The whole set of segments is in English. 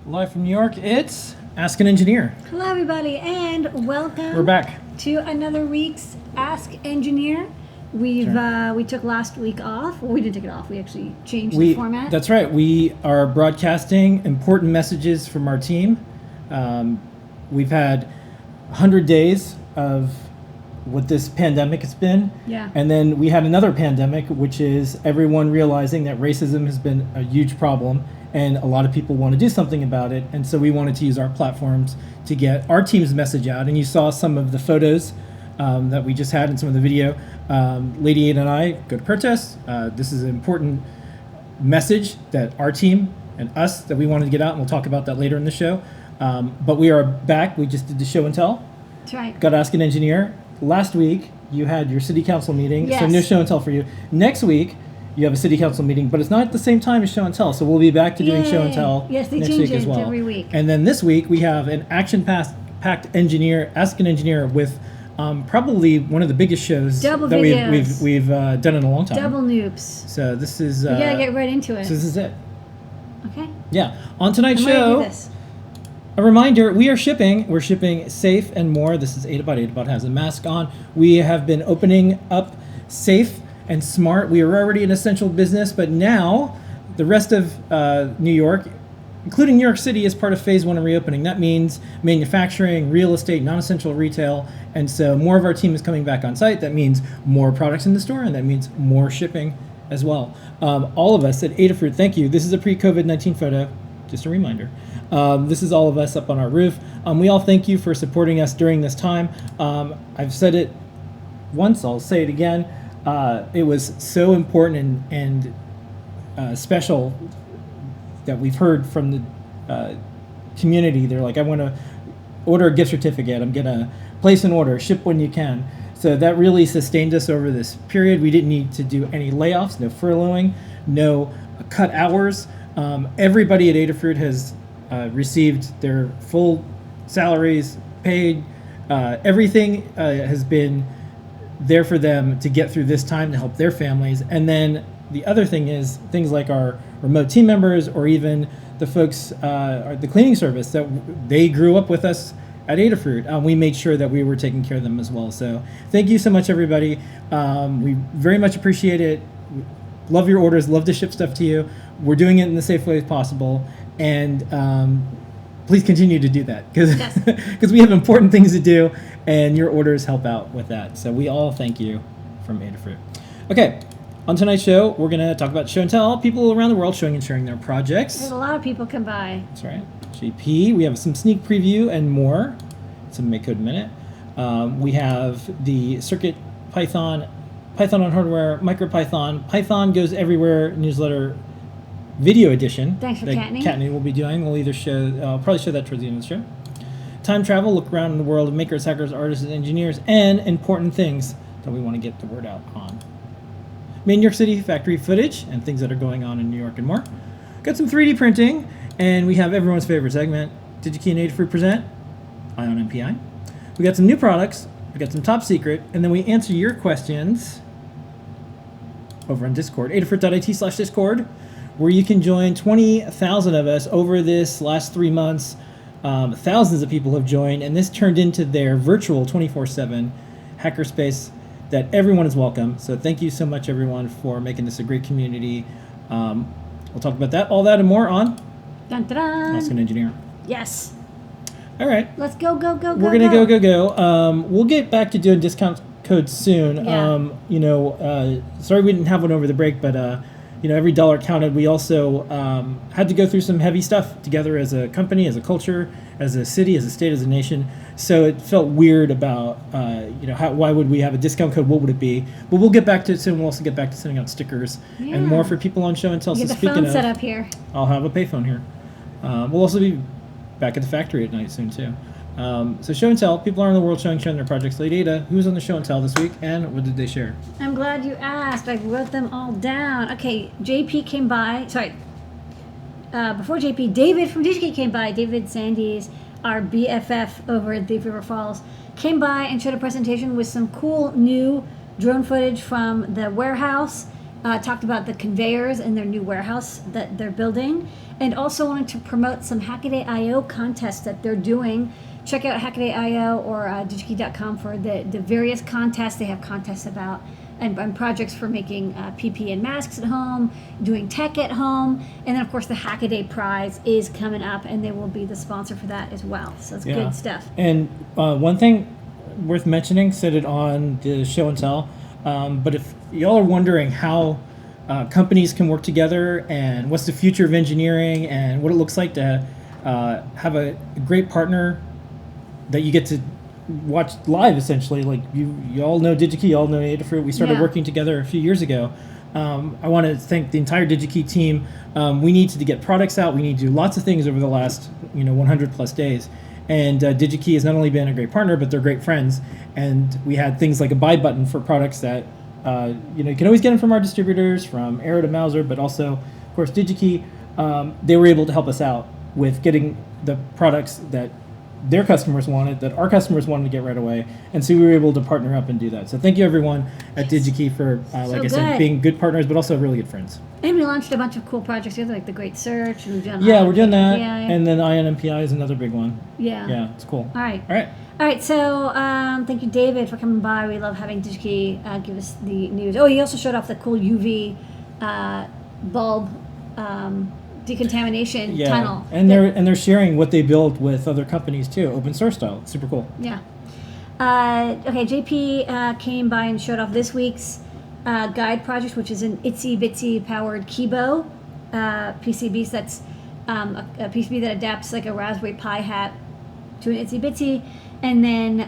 Live from New York, it's Ask an Engineer. Hello, everybody, and welcome. We're back to another week's Ask Engineer. We took last week off. Well, we didn't take it off. We actually changed the format. That's right. We are broadcasting important messages from our team. We've had 100 days of what this pandemic has been. Yeah. And then we had another pandemic, which is everyone realizing that racism has been a huge problem. And a lot of people want to do something about it. And so we wanted to use our platforms to get our team's message out. And you saw some of the photos that we just had in some of the video. Lady Ada and I go to protest. This is an important message that our team and us that we wanted to get out. And we'll talk about that later in the show. But we are back. We just did the show and tell. That's right. Got to Ask an Engineer. Last week, you had your city council meeting. Yes. So no show and tell for you. Next week, you have a city council meeting, but it's not at the same time as show and tell. So we'll be back to doing show and tell next week as well. Every week. And then this week we have an action-packed engineer, Ask an Engineer, with probably one of the biggest shows Double that videos. we've done in a long time. Double noobs. So this is. We gotta get right into it. So this is it. Okay. Yeah. On tonight's I'm ready to show. do this. A reminder, we are shipping. We're shipping Safe and More. This is Adabot. Adabot has a mask on. We have been opening up Safe and Smart. We are already an essential business, but now the rest of New York, including New York City, is part of phase 1 of reopening. That means manufacturing, real estate, non-essential retail, and so more of our team is coming back on site. That means more products in the store, and that means more shipping as well. All of us at Adafruit, thank you. This is a pre-COVID-19 photo, just a reminder. This is all of us up on our roof. We all thank you for supporting us during this time. I've said it once, I'll say it again. It was so important and special that we've heard from the community. They're like, I want to order a gift certificate. I'm going to place an order, ship when you can. So that really sustained us over this period. We didn't need to do any layoffs, no furloughing, no cut hours. Everybody at Adafruit has received their full salaries, paid. Everything has been there for them to get through this time to help their families. And then the other thing is things like our remote team members or even the folks, the cleaning service, that they grew up with us at Adafruit. We made sure that we were taking care of them as well. So thank you so much, everybody. We very much appreciate it. Love your orders, love to ship stuff to you. We're doing it in the safe way as possible. And please continue to do that because we have important things to do and your orders help out with that. So we all thank you from Adafruit. Okay, on tonight's show, we're going to talk about show and tell, people around the world showing and sharing their projects. There's a lot of people come by. That's right. JP, we have some sneak preview and more. It's a Makecode Minute. We have the Circuit Python on hardware, MicroPython, Python goes everywhere newsletter video edition. Thanks for that Kattni. Kattni will be doing. We'll either I'll probably show that towards the end of the show. Time travel, look around in the world of makers, hackers, artists, and engineers, and important things that we want to get the word out on. Main New York City factory footage and things that are going on in New York and more. Got some 3D printing, and we have everyone's favorite segment, DigiKey and Adafruit present, Eye on MPI. We got some new products, we got some top secret, and then we answer your questions over on Discord, adafruit.it/Discord, where you can join 20,000 of us over this last 3 months. Thousands of people have joined, and this turned into their virtual 24/7 hackerspace that everyone is welcome. So thank you so much, everyone, for making this a great community. We'll talk about that, all that, and more on Ask an Engineer. Yes. All right. Let's go. We're going to go. We'll get back to doing discount codes soon. Yeah. Sorry we didn't have one over the break, but every dollar counted. We also had to go through some heavy stuff together as a company, as a culture, as a city, as a state, as a nation. So it felt weird about, why would we have a discount code? What would it be? But we'll get back to it soon. We'll also get back to sending out stickers and more for people on show and tell. Get So the speaking phone of, set up here. I'll have a payphone here. We'll also be back at the factory at night soon too. So show and tell, people around the world sharing their projects. Lady Ada, who's on the show and tell this week, and what did they share? I'm glad you asked. I wrote them all down. Okay, JP came by. Sorry. Before JP, David from DigiKey came by. David Sandys, our BFF over at Thief River Falls, came by and showed a presentation with some cool new drone footage from the warehouse. talked about the conveyors in their new warehouse that they're building, and also wanted to promote some Hackaday IO contests that they're doing. Check out Hackaday IO or digikey.com for the various contests. They have contests about and projects for making PP and masks at home, doing tech at home, and then of course the Hackaday Prize is coming up, and they will be the sponsor for that as well. So it's good stuff. And one thing worth mentioning, said it on the show and tell, but if y'all are wondering how companies can work together and what's the future of engineering and what it looks like to have a great partner that you get to watch live, essentially, like you all know DigiKey, you all know Adafruit. We started working together a few years ago. I want to thank the entire DigiKey team. We needed to get products out. We need to do lots of things over the last 100 plus days. And DigiKey has not only been a great partner, but they're great friends. And we had things like a buy button for products that you can always get them from our distributors, from Arrow to Mauser, but also, of course, DigiKey. They were able to help us out with getting the products that their customers wanted, that our customers wanted to get right away, and so we were able to partner up and do that. So thank you everyone at DigiKey for, like I said, being good partners, but also really good friends. And we launched a bunch of cool projects together, like the Great Search. And we're doing that, and then INMPI is another big one. Yeah, it's cool. All right. So thank you, David, for coming by. We love having DigiKey give us the news. Oh, he also showed off the cool UV bulb. Decontamination tunnel, and they're sharing what they build with other companies too, open source style. It's super cool. Okay, JP came by and showed off this week's guide project, which is an Itsy Bitsy powered Kibo PCB. So that's a PCB that adapts like a Raspberry Pi hat to an Itsy Bitsy, and then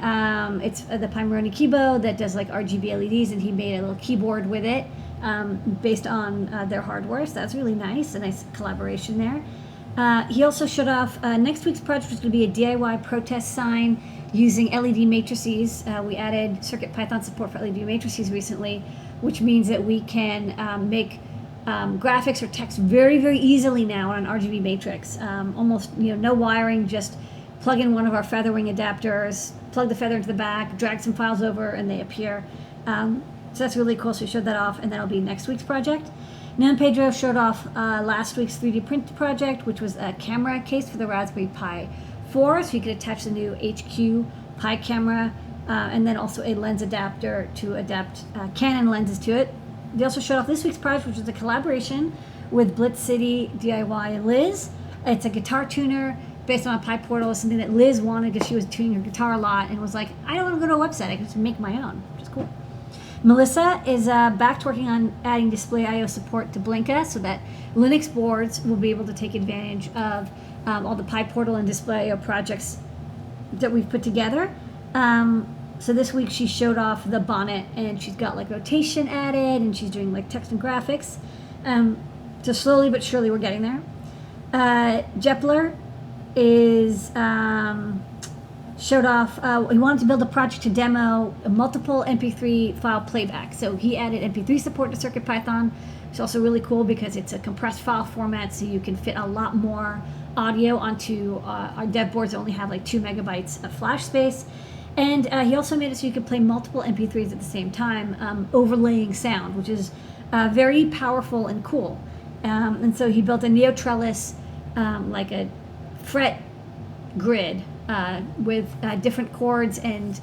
it's the Pimeroni Kibo that does like RGB LEDs, and he made a little keyboard with it. Based on their hardware, so that's really nice, a nice collaboration there. He also showed off next week's project was going to be a DIY protest sign using LED matrices. We added CircuitPython support for LED matrices recently, which means that we can make graphics or text very, very easily now on an RGB matrix. Almost no wiring, just plug in one of our featherwing adapters, plug the feather into the back, drag some files over, and they appear. So that's really cool. So we showed that off, and that'll be next week's project. Nan Pedro showed off last week's 3D print project, which was a camera case for the Raspberry Pi 4, so you could attach the new HQ Pi camera, and then also a lens adapter to adapt Canon lenses to it. They also showed off this week's project, which was a collaboration with Blitz City DIY and Liz. It's a guitar tuner based on a Pi Portal, something that Liz wanted because she was tuning her guitar a lot and was like, I don't want to go to a website, I can just make my own, which is cool. Melissa is back to working on adding display I/O support to Blinka so that Linux boards will be able to take advantage of all the Pi Portal and display I/O projects that we've put together. So this week she showed off the bonnet, and she's got like rotation added, and she's doing like text and graphics. So slowly but surely we're getting there. Jepler is showed off, he wanted to build a project to demo a multiple MP3 file playback. So he added MP3 support to CircuitPython. It's also really cool because it's a compressed file format, so you can fit a lot more audio onto our dev boards that only have like 2 megabytes of flash space. And he also made it so you could play multiple MP3s at the same time, overlaying sound, which is very powerful and cool. And so he built a Neo Trellis, like a fret grid, with different chords and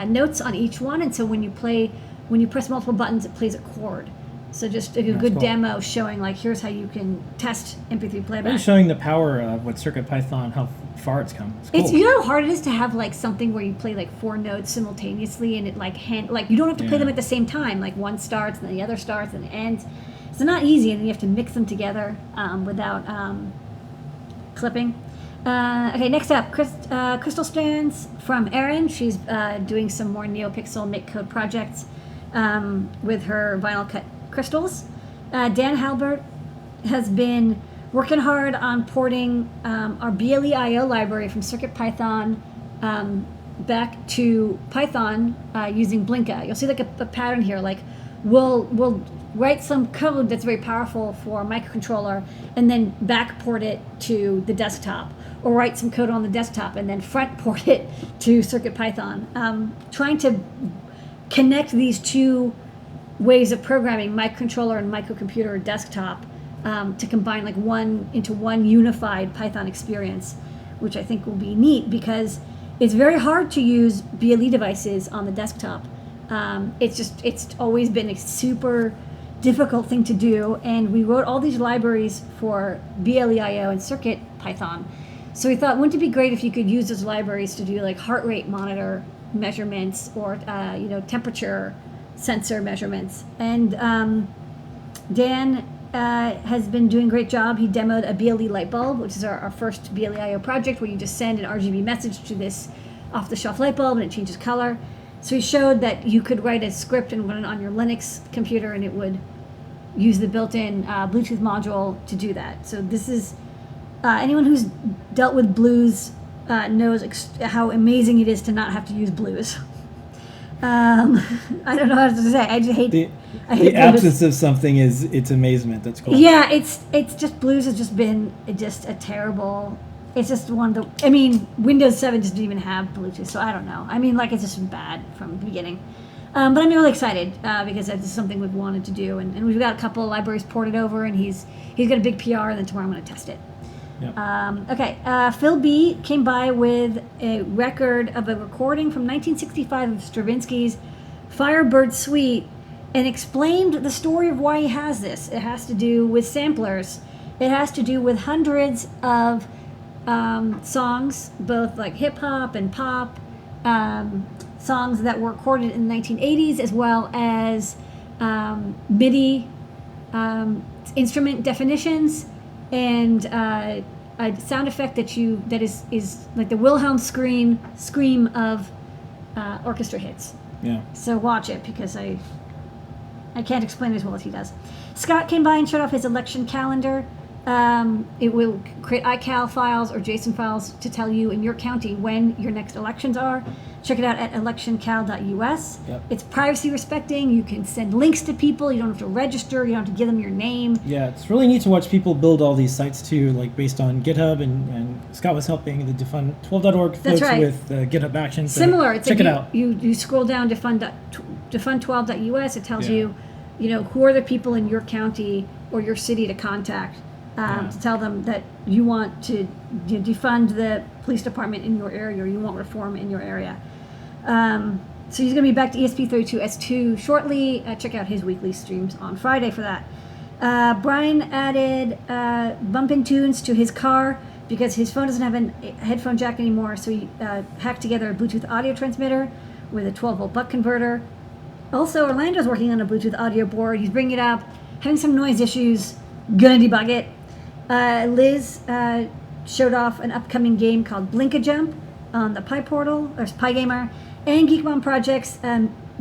notes on each one, and so when you press multiple buttons, it plays a chord. So just a good demo showing like here's how you can test MP3 playback. And showing the power of what CircuitPython, how far it's come. It's cool. It's, you know how hard it is to have like something where you play like 4 notes simultaneously, and it like you don't have to play them at the same time. Like one starts and then the other starts and it ends. It's not easy, and you have to mix them together without clipping. Okay, next up, Crystal Strands from Erin. She's doing some more NeoPixel Makecode projects with her vinyl cut crystals. Dan Halbert has been working hard on porting our BLE.io library from CircuitPython back to Python using Blinka. You'll see like a pattern here, like we'll write some code that's very powerful for a microcontroller and then backport it to the desktop, or write some code on the desktop and then front port it to CircuitPython. Trying to connect these two ways of programming microcontroller and microcomputer desktop to combine like one unified Python experience, which I think will be neat because it's very hard to use BLE devices on the desktop. It's always been a super difficult thing to do, and we wrote all these libraries for BLEIO and Circuit Python. So we thought, wouldn't it be great if you could use those libraries to do like heart rate monitor measurements or temperature sensor measurements? And Dan has been doing a great job. He demoed a BLE light bulb, which is our first BLEIO project, where you just send an RGB message to this off-the-shelf light bulb and it changes color. So he showed that you could write a script and run it on your Linux computer, and it would use the built-in Bluetooth module to do that. So this is anyone who's dealt with blues knows how amazing it is to not have to use blues. I don't know how to say. I just hate the absence of something it's amazement. That's cool. Yeah, it's just blues has just been just a terrible. It's just one of the. I mean, Windows 7 just didn't even have Bluetooth, so I don't know. I mean, like it's just been bad from the beginning. But I'm really excited because this is something we've wanted to do, and we've got a couple of libraries ported over, and he's got a big PR, and then tomorrow I'm going to test it. Yep. Okay, Phil B. came by with a record of a recording from 1965 of Stravinsky's Firebird Suite and explained the story of why he has this. It has to do with samplers. It has to do with hundreds of songs, both like hip-hop and pop, songs that were recorded in the 1980s, as well as MIDI instrument definitions, and a sound effect that is like the Wilhelm scream of orchestra hits. Yeah. So watch it because I can't explain it as well as he does. Scott came by and showed off his election calendar. It will create iCal files or JSON files to tell you in your county when your next elections are. Check it out at electioncal.us. Yep. It's privacy respecting. You can send links to people. You don't have to register. You don't have to give them your name. Yeah, it's really neat to watch people build all these sites too, like based on GitHub, and Scott was helping the defund12.org folks with GitHub Actions. Similar. It's check like it out. You scroll down defund12.us. It tells you who are the people in your county or your city to contact. To tell them that you want to defund the police department in your area, or you want reform in your area. So he's going to be back to ESP32S2 shortly. Check out his weekly streams on Friday for that. Brian added bump-in tunes to his car because his phone doesn't have a headphone jack anymore, so he hacked together a Bluetooth audio transmitter with a 12-volt buck converter. Also, Orlando's working on a Bluetooth audio board. He's bringing it up, having some noise issues, gonna debug it. Liz showed off an upcoming game called Blink-A-Jump on the Pi Portal, or PyGamer, and Geekmom Projects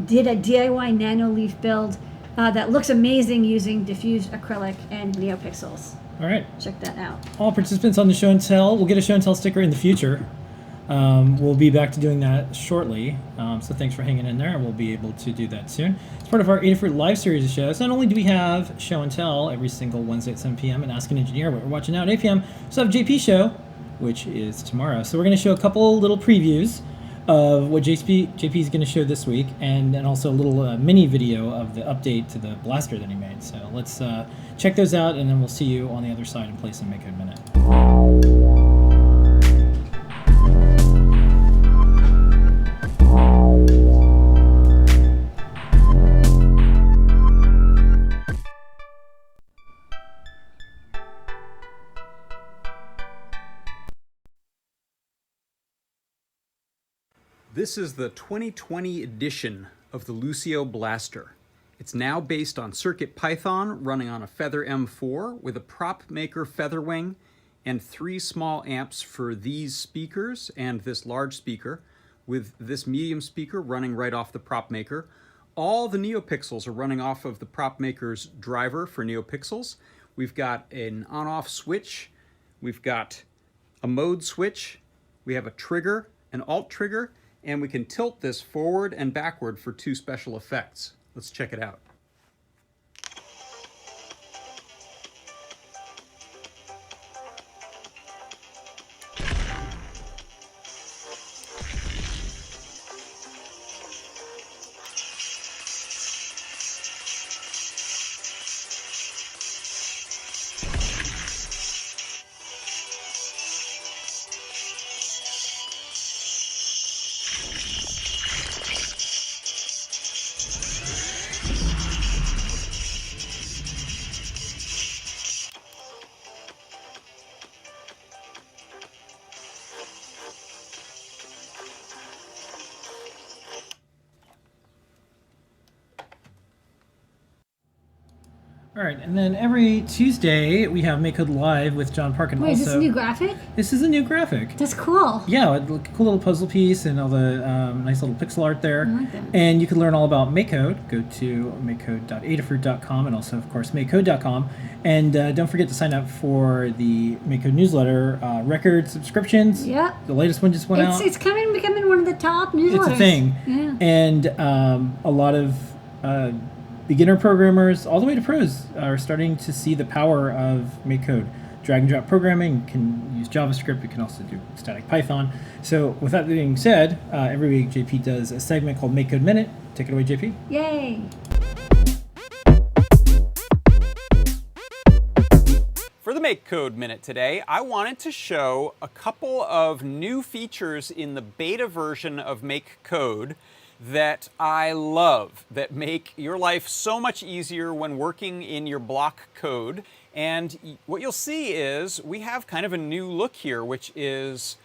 did a DIY nano leaf build that looks amazing using diffused acrylic and NeoPixels. All right. Check that out. All participants on the show and tell will get a show and tell sticker in the future. We'll be back to doing that shortly. So thanks for hanging in there, and we'll be able to do that soon. It's part of our Adafruit live series of shows. Not only do we have show and tell every single Wednesday at 7 p.m. and Ask an Engineer, what we're watching now at 8 p.m. We also have JP show, which is tomorrow. So we're going to show a couple little previews of what JP is going to show this week, and also a little mini video of the update to the blaster that he made. So let's check those out, and then we'll see you on the other side and play some Makecode Minute. This is the 2020 edition of the Lucio Blaster. It's now based on CircuitPython, running on a Feather M4 with a prop maker feather wing and 3 small amps for these speakers and this large speaker, with this medium speaker running right off the prop maker. All the NeoPixels are running off of the prop maker's driver for NeoPixels. We've got an on-off switch, we've got a mode switch, we have a trigger, an alt trigger, and we can tilt this forward and backward for 2 special effects. Let's check it out. All right, and then every Tuesday we have Makecode Live with John Parkin. Wait, also, is this a new graphic? This is a new graphic. That's cool. Yeah, a cool little puzzle piece and all the nice little pixel art there. I like that. And you can learn all about Makecode. Go to makecode.adafruit.com and also, of course, makecode.com. And don't forget to sign up for the Makecode newsletter. Record subscriptions. Yep. The latest one just went out. It's becoming one of the top newsletters. It's a thing. Yeah. And a lot of beginner programmers, all the way to pros, are starting to see the power of Makecode. Drag and drop programming, you can use JavaScript, you can also do static Python. So with that being said, every week JP does a segment called Makecode Minute. Take it away, JP. Yay. For the Makecode Minute today, I wanted to show a couple of new features in the beta version of Makecode that I love, that make your life so much easier when working in your block code. And what you'll see is we have kind of a new look here, which is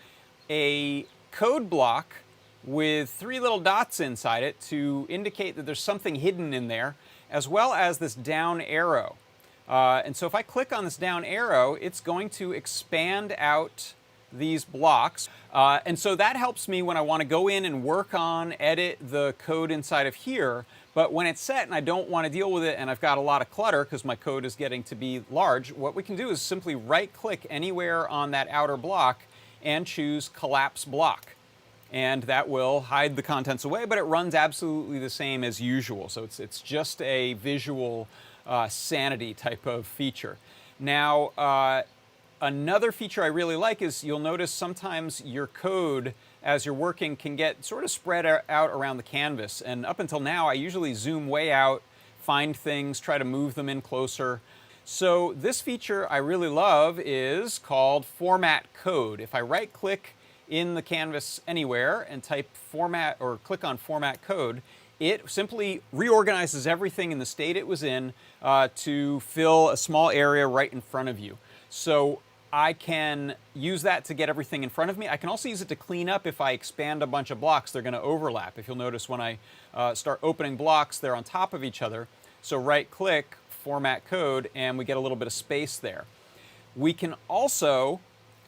a code block with 3 little dots inside it to indicate that there's something hidden in there, as well as this down arrow. And so if I click on this down arrow, it's going to expand out these blocks. And so that helps me when I want to go in and work on, edit the code inside of here. But when it's set and I don't want to deal with it and I've got a lot of clutter because my code is getting to be large, what we can do is simply right-click anywhere on that outer block and choose Collapse Block. And that will hide the contents away, but it runs absolutely the same as usual. So it's just a visual sanity type of feature. Now, another feature I really like is you'll notice sometimes your code as you're working can get sort of spread out around the canvas. And up until now, I usually zoom way out, find things, try to move them in closer. So this feature I really love is called Format Code. If I right-click in the canvas anywhere and type format or click on Format Code, it simply reorganizes everything in the state it was in to fill a small area right in front of you. So I can use that to get everything in front of me. I can also use it to clean up if I expand a bunch of blocks. They're going to overlap. If you'll notice when I start opening blocks, they're on top of each other. So right-click, Format Code, and we get a little bit of space there. We can also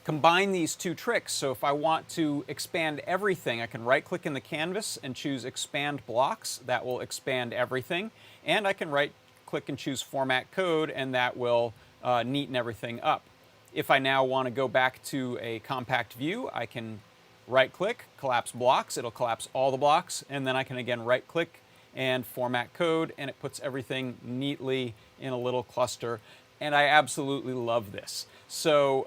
combine these two tricks. So if I want to expand everything, I can right-click in the canvas and choose Expand Blocks. That will expand everything. And I can right-click and choose Format Code, and that will neaten everything up. If I now want to go back to a compact view, I can right-click, Collapse Blocks. It'll collapse all the blocks. And then I can again right-click and Format Code, and it puts everything neatly in a little cluster. And I absolutely love this. So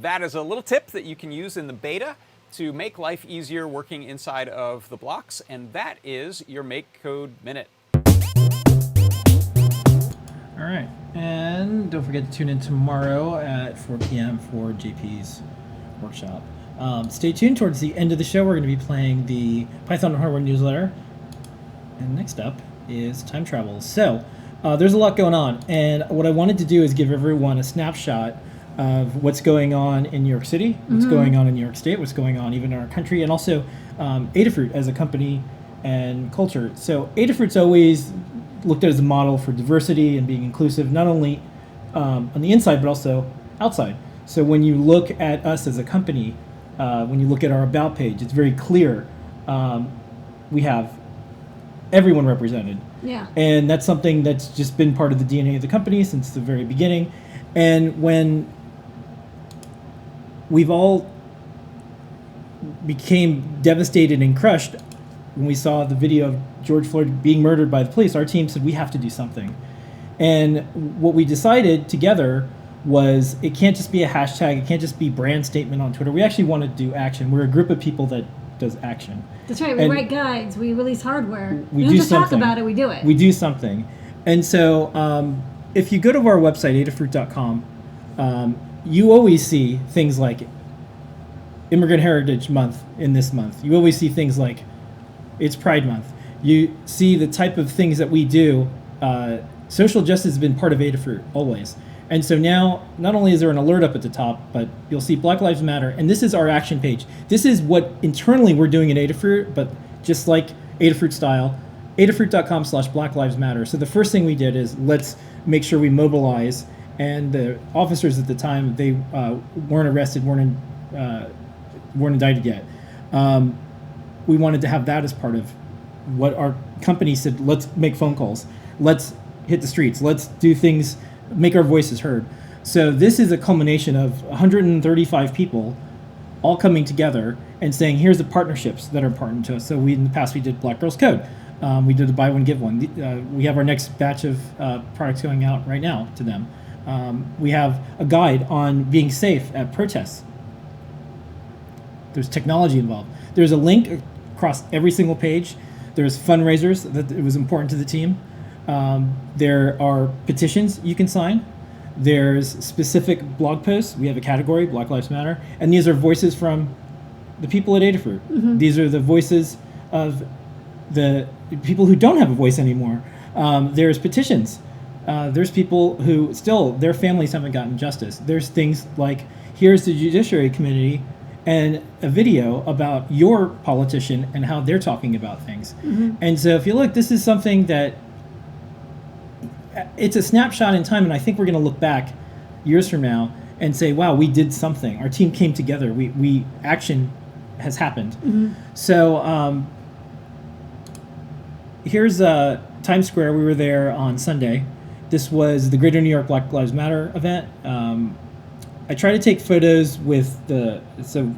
that is a little tip that you can use in the beta to make life easier working inside of the blocks. And that is your Makecode Minute. All right, and don't forget to tune in tomorrow at 4 p.m. for JP's workshop. Stay tuned. Towards the end of the show, we're going to be playing the Python Hardware newsletter. And next up is time travel. So there's a lot going on, and what I wanted to do is give everyone a snapshot of what's going on in New York City, what's going on in New York State, what's going on even in our country, and also Adafruit as a company and culture. So Adafruit's always looked at as a model for diversity and being inclusive, not only on the inside, but also outside. So when you look at us as a company, when you look at our About page, it's very clear we have everyone represented. Yeah. And that's something that's just been part of the DNA of the company since the very beginning. And when we've all became devastated and crushed when we saw the video of George Floyd being murdered by the police, our team said we have to do something. And what we decided together was it can't just be a hashtag, it can't just be brand statement on Twitter. We actually want to do action. We're a group of people that does action. That's right. We write guides. We release hardware. We don't do just something. talk about it. We do it. We do something. And so if you go to our website, adafruit.com, you always see things like Immigrant Heritage Month in this month. You always see things like it's Pride Month. You see the type of things that we do. Social justice has been part of Adafruit always. And so now, not only is there an alert up at the top, but you'll see Black Lives Matter, and this is our action page. This is what internally we're doing at Adafruit, but just like Adafruit style, Adafruit.com/Black Lives Matter. So the first thing we did is let's make sure we mobilize. And the officers at the time, they weren't arrested, weren't indicted yet. We wanted to have that as part of what our company said. Let's make phone calls. Let's hit the streets. Let's do things, make our voices heard. So this is a culmination of 135 people all coming together and saying, here's the partnerships that are important to us. So in the past, we did Black Girls Code. We did a buy one, give one. We have our next batch of products going out right now to them. We have a guide on being safe at protests. There's technology involved. There's a link across every single page. There's fundraisers that it was important to the team. There are petitions you can sign. There's specific blog posts. We have a category, Black Lives Matter. And these are voices from the people at Adafruit. Mm-hmm. These are the voices of the people who don't have a voice anymore. There's petitions. There's people who still, their families haven't gotten justice. There's things like, here's the Judiciary Committee and a video about your politician and how they're talking about things. Mm-hmm. And so if you look, this is something that, it's a snapshot in time, and I think we're going to look back years from now and say, wow, we did something. Our team came together. We action has happened. Mm-hmm. So here's Times Square. We were there on Sunday. This was the Greater New York Black Lives Matter event. I try to take photos with so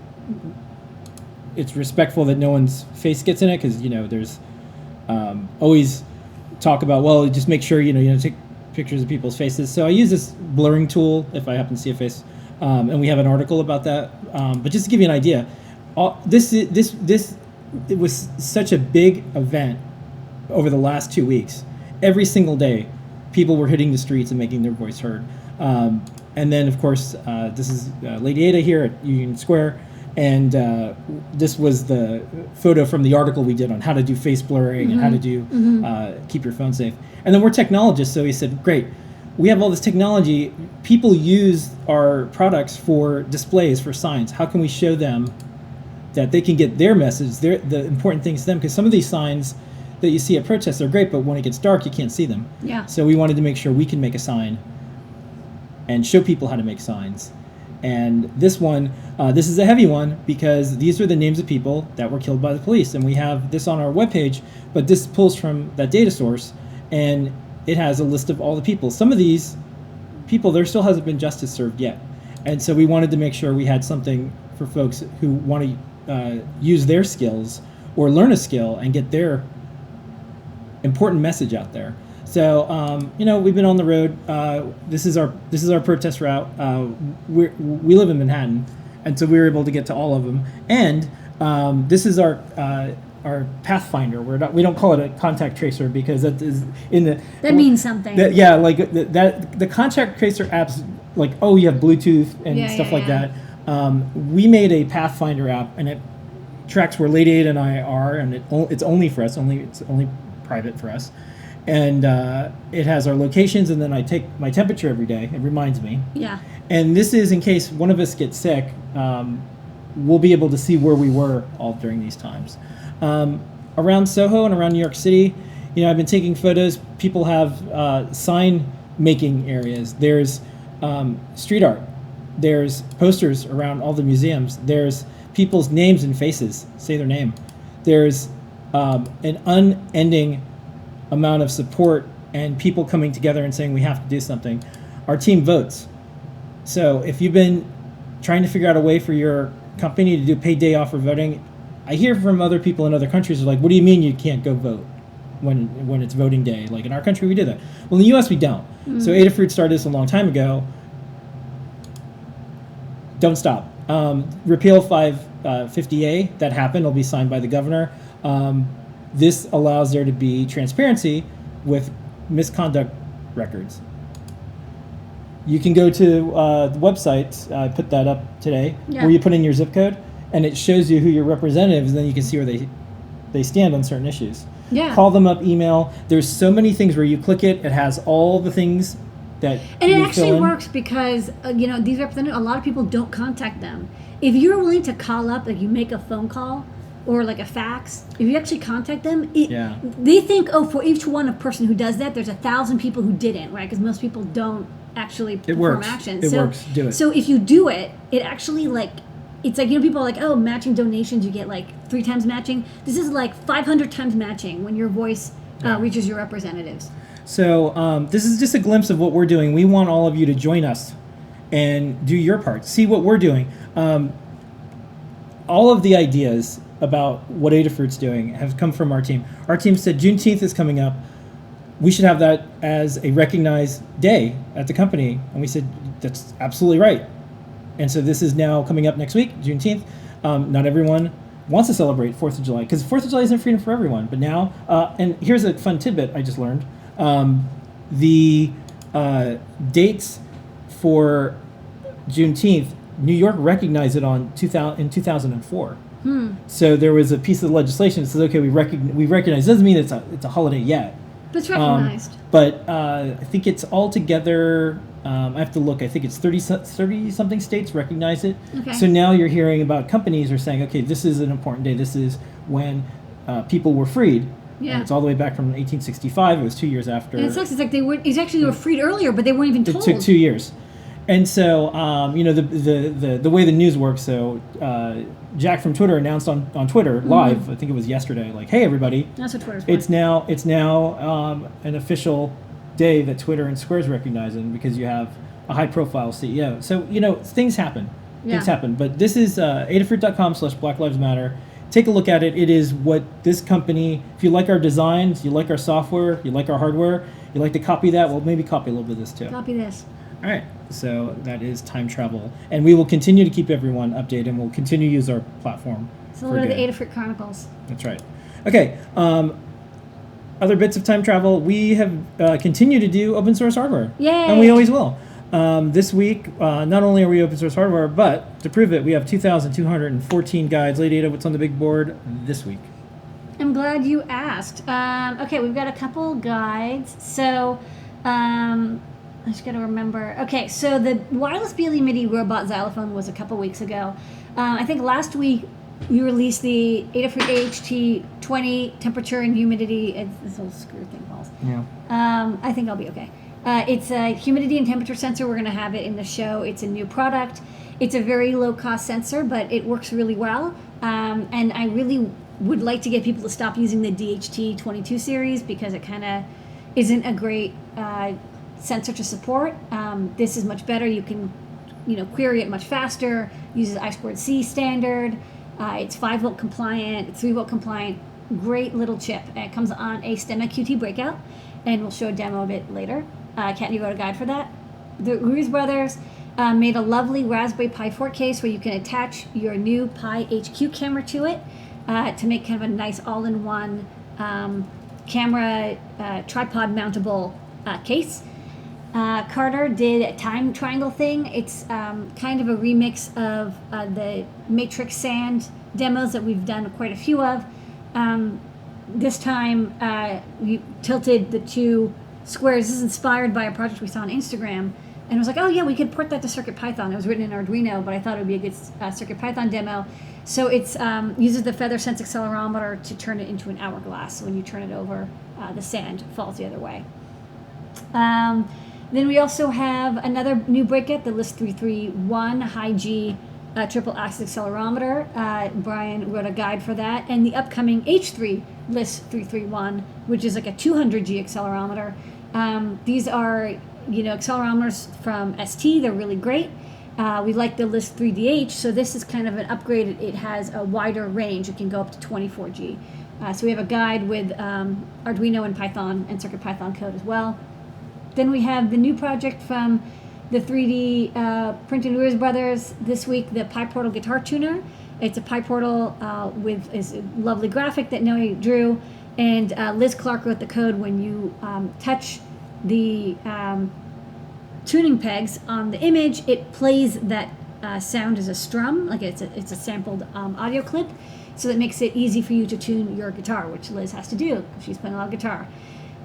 it's respectful that no one's face gets in it, because, there's always talk about, well, just make sure, you don't take pictures of people's faces. So I use this blurring tool if I happen to see a face. And we have an article about that. But just to give you an idea, it was such a big event over the last 2 weeks. Every single day, people were hitting the streets and making their voice heard. And then, of course, this is Lady Ada here at Union Square. And this was the photo from the article we did on how to do face blurring, mm-hmm. and how to do keep your phone safe. And then we're technologists, so he said, great, we have all this technology. People use our products for displays, for signs. How can we show them that they can get their message, the important things to them? Because some of these signs that you see at protests are great, but when it gets dark, you can't see them. Yeah. So we wanted to make sure we can make a sign and show people how to make signs. And this one, this is a heavy one, because these are the names of people that were killed by the police. And we have this on our webpage, but this pulls from that data source, and it has a list of all the people. Some of these people, there still hasn't been justice served yet. And so we wanted to make sure we had something for folks who want to use their skills or learn a skill and get their important message out there. So we've been on the road. This is our protest route. We live in Manhattan, and so we were able to get to all of them. And this is our Pathfinder. We don't call it a contact tracer, because that is that means something. The contact tracer apps, like, oh, you have Bluetooth and stuff like that. We made a Pathfinder app, and it tracks where Lady Ada and I are, and it's only for us. It's only private for us. And it has our locations, and then I take my temperature every day. It reminds me. Yeah. And this is in case one of us gets sick, we'll be able to see where we were all during these times. Around Soho and around New York City, I've been taking photos. People have sign making areas. There's street art. There's posters around all the museums. There's people's names and faces. Say their name. There's an unending amount of support and people coming together and saying we have to do something. Our team votes. So if you've been trying to figure out a way for your company to do paid day off for voting, I hear from other people in other countries are like, what do you mean you can't go vote when it's voting day? Like in our country we do that. Well, in the US we don't. Mm-hmm. So Adafruit started this a long time ago. Don't stop. Repeal 550A, that happened, will be signed by the governor. This allows there to be transparency with misconduct records. You can go to the website, I put that up today, where you put in your zip code, and it shows you who your representative is, and then you can see where they stand on certain issues. Yeah. Call them up, email. There's so many things where you click it, it has all the things that and it actually works because, these representatives, a lot of people don't contact them. If you're willing to call up, like you make a phone call, or like a fax, if you actually contact them, Yeah. they think, oh, for each one a person who does that, there's 1,000 people who didn't, right? Because most people don't actually perform works. actions. It works. Do it. So if you do it, it actually like, it's like, people are like, oh, matching donations, you get like 3 times matching. This is like 500 times matching when your voice reaches your representatives. So this is just a glimpse of what we're doing. We want all of you to join us and do your part. See what we're doing. All of the ideas about what Adafruit's doing have come from our team. Our team said Juneteenth is coming up. We should have that as a recognized day at the company. And we said, that's absolutely right. And so this is now coming up next week, Juneteenth. Not everyone wants to celebrate 4th of July, because 4th of July isn't freedom for everyone. But now, and here's a fun tidbit I just learned. The dates for Juneteenth, New York recognized it in 2004. So there was a piece of legislation that says, okay, we recognize. Doesn't mean it's a holiday yet. But it's recognized. But I think it's all together. I have to look. I think it's 30 something states recognize it. Okay. So now you're hearing about companies are saying, okay, this is an important day. This is when people were freed. Yeah. And it's all the way back from 1865. It was 2 years after. And it sucks. It's like they were freed earlier, but they weren't even told. It took 2 years. And so, the way the news works, so Jack from Twitter announced on Twitter live, I think it was yesterday, like, hey, everybody. That's what Twitter's for. It's now an official day that Twitter and Square's recognizing because you have a high-profile CEO. So, things happen. Yeah. Things happen. But this is adafruit.com/Black Lives Matter. Take a look at it. It is what this company, if you like our designs, you like our software, you like our hardware, you like to copy that, well, maybe copy a little bit of this too. Copy this. All right, so that is time travel, and we will continue to keep everyone updated, and we'll continue to use our platform. It's a little bit of the Adafruit Chronicles. That's right. Okay, other bits of time travel. We have continued to do open source hardware. Yay! And we always will. This week, not only are we open source hardware, but to prove it, we have 2,214 guides. Lady Ada, what's on the big board this week? I'm glad you asked. Okay, we've got a couple guides. So, I just gotta remember. Okay, so the wireless BLE MIDI robot xylophone was a couple weeks ago. I think last week we released the Adafruit AHT 20 temperature and humidity. It's this little screw thing falls. Yeah. I think I'll be okay. It's a humidity and temperature sensor. We're gonna have it in the show. It's a new product. It's a very low cost sensor, but it works really well. And I really would like to get people to stop using the DHT 22 series because it kind of isn't a great sensor to support. This is much better. You can, query it much faster. Uses I2C standard. It's 5-volt compliant. It's 3-volt compliant. Great little chip. It comes on a STEMMA QT breakout, and we'll show a demo of it later. Can't you go to guide for that? The Ruiz brothers made a lovely Raspberry Pi 4 case where you can attach your new Pi HQ camera to it to make kind of a nice all-in-one camera tripod mountable case. Carter did a time triangle thing. It's kind of a remix of the Matrix Sand demos that we've done quite a few of. This time we tilted the two squares. This is inspired by a project we saw on Instagram. And I was like, oh yeah, we could port that to CircuitPython. It was written in Arduino, but I thought it would be a good CircuitPython demo. So it uses the feather sense accelerometer to turn it into an hourglass. So when you turn it over, the sand falls the other way. Then we also have another new breakout, the LIST 331 high G triple axis accelerometer. Brian wrote a guide for that. And the upcoming H3 LIST 331, which is like a 200G accelerometer. These are, accelerometers from ST. They're really great. We like the LIST 3DH, so this is kind of an upgrade. It has a wider range. It can go up to 24G. So we have a guide with Arduino and Python and CircuitPython code as well. Then we have the new project from the 3D Print and Ruiz brothers this week, the PyPortal Guitar Tuner. It's a PyPortal with a lovely graphic that Noe drew, and Liz Clark wrote the code. When you touch the tuning pegs on the image, it plays that sound as a strum, like it's a sampled audio clip, so that makes it easy for you to tune your guitar, which Liz has to do. She's playing a lot of guitar.